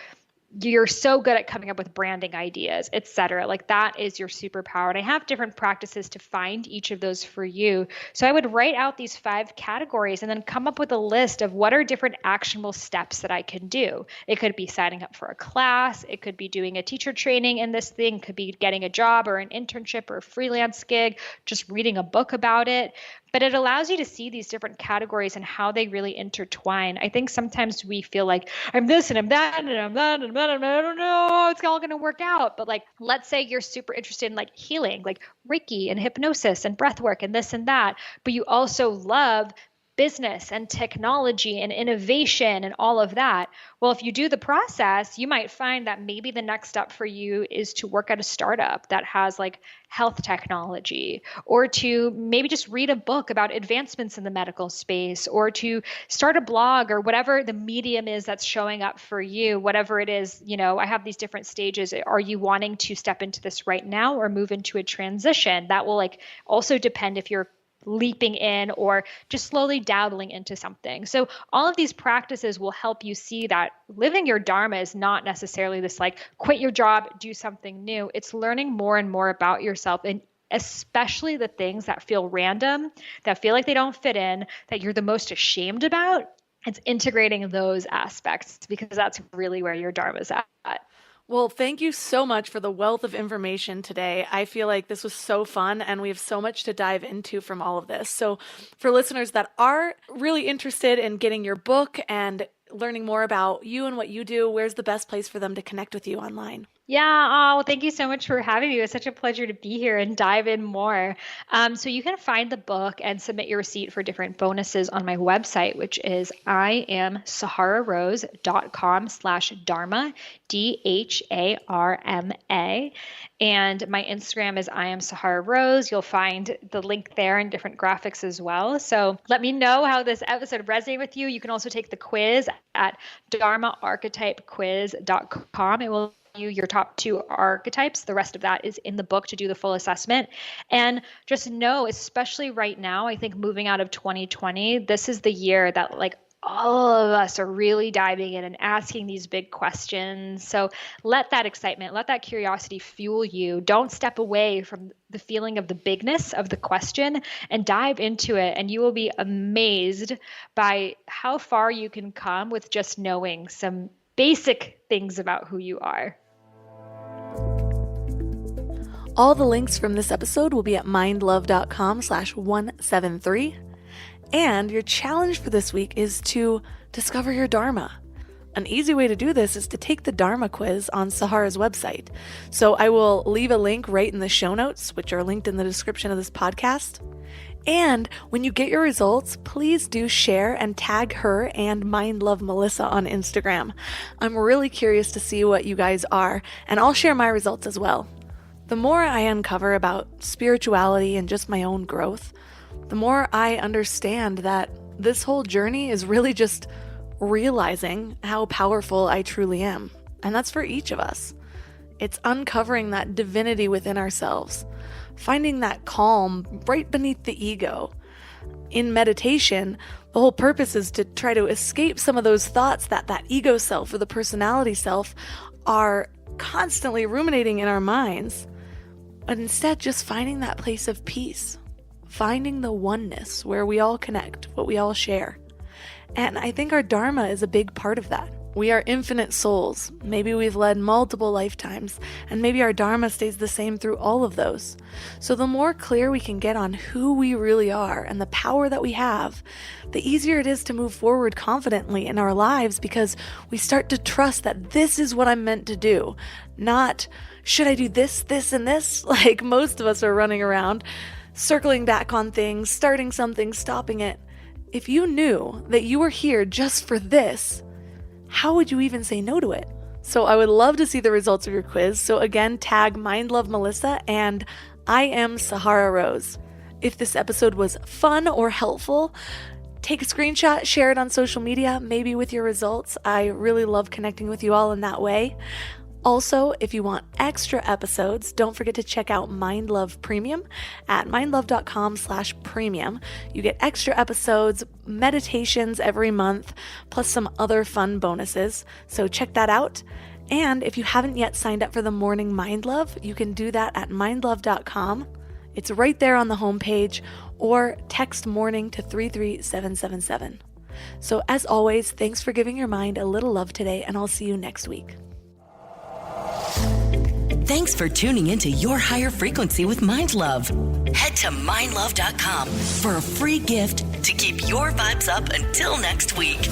you're so good at coming up with branding ideas, etc. Like that is your superpower. And I have different practices to find each of those for you. So I would write out these 5 categories and then come up with a list of what are different actionable steps that I can do. It could be signing up for a class. It could be doing a teacher training in this thing. It could be getting a job or an internship or a freelance gig, just reading a book about it. But it allows you to see these different categories and how they really intertwine. I think sometimes we feel like I'm this and I'm that and I'm that and I'm that and I don't know how it's all going to work out. But like, let's say you're super interested in like healing, like Reiki and hypnosis and breath work and this and that, but you also love business and technology and innovation and all of that. Well, if you do the process, you might find that maybe the next step for you is to work at a startup that has like health technology, or to maybe just read a book about advancements in the medical space, or to start a blog, or whatever the medium is that's showing up for you, whatever it is. I have these different stages. Are you wanting to step into this right now or move into a transition? That will like also depend if you're leaping in or just slowly dabbling into something. So all of these practices will help you see that living your Dharma is not necessarily this like quit your job, do something new. It's learning more and more about yourself, and especially the things that feel random, that feel like they don't fit in, that you're the most ashamed about. It's integrating those aspects because that's really where your Dharma's at. Well, thank you so much for the wealth of information today. I feel like this was so fun and we have so much to dive into from all of this. So for listeners that are really interested in getting your book and learning more about you and what you do, where's the best place for them to connect with you online? Yeah. Oh, thank you so much for having me. It was such a pleasure to be here and dive in more. So you can find the book and submit your receipt for different bonuses on my website, which is iamsahararose.com/Dharma, DHARMA. And my Instagram is iamsahararose. You'll find the link there and different graphics as well. So let me know how this episode resonated with you. You can also take the quiz at dharmaarchetypequiz.com. It will your top 2 archetypes. The rest of that is in the book to do the full assessment. And just know, especially right now, I think moving out of 2020, this is the year that like all of us are really diving in and asking these big questions. So let that excitement, let that curiosity fuel you. Don't step away from the feeling of the bigness of the question and dive into it. And you will be amazed by how far you can come with just knowing some basic things about who you are. All the links from this episode will be at mindlove.com/173. And your challenge for this week is to discover your Dharma. An easy way to do this is to take the Dharma quiz on Sahara's website. So I will leave a link right in the show notes, which are linked in the description of this podcast. And when you get your results, please do share and tag her and Mind Love Melissa on Instagram. I'm really curious to see what you guys are, and I'll share my results as well. The more I uncover about spirituality and just my own growth, the more I understand that this whole journey is really just realizing how powerful I truly am. And that's for each of us. It's uncovering that divinity within ourselves, finding that calm right beneath the ego. In meditation, the whole purpose is to try to escape some of those thoughts that ego self or the personality self are constantly ruminating in our minds, but instead just finding that place of peace, finding the oneness where we all connect, what we all share. And I think our Dharma is a big part of that. We are infinite souls. Maybe we've led multiple lifetimes, and maybe our Dharma stays the same through all of those. So the more clear we can get on who we really are and the power that we have, the easier it is to move forward confidently in our lives because we start to trust that this is what I'm meant to do. Not, should I do this, this, and this? Like most of us are running around, circling back on things, starting something, stopping it. If you knew that you were here just for this, how would you even say no to it? So I would love to see the results of your quiz. So again, tag Mind Love Melissa and I am Sahara Rose. If this episode was fun or helpful, take a screenshot, share it on social media, maybe with your results. I really love connecting with you all in that way. Also, if you want extra episodes, don't forget to check out Mind Love Premium at mindlove.com/premium. You get extra episodes, meditations every month, plus some other fun bonuses. So check that out. And if you haven't yet signed up for the Morning Mind Love, you can do that at mindlove.com. It's right there on the homepage, or text morning to 33777. So as always, thanks for giving your mind a little love today, and I'll see you next week. Thanks for tuning into Your Higher Frequency with Mind Love. Head to mindlove.com for a free gift to keep your vibes up until next week.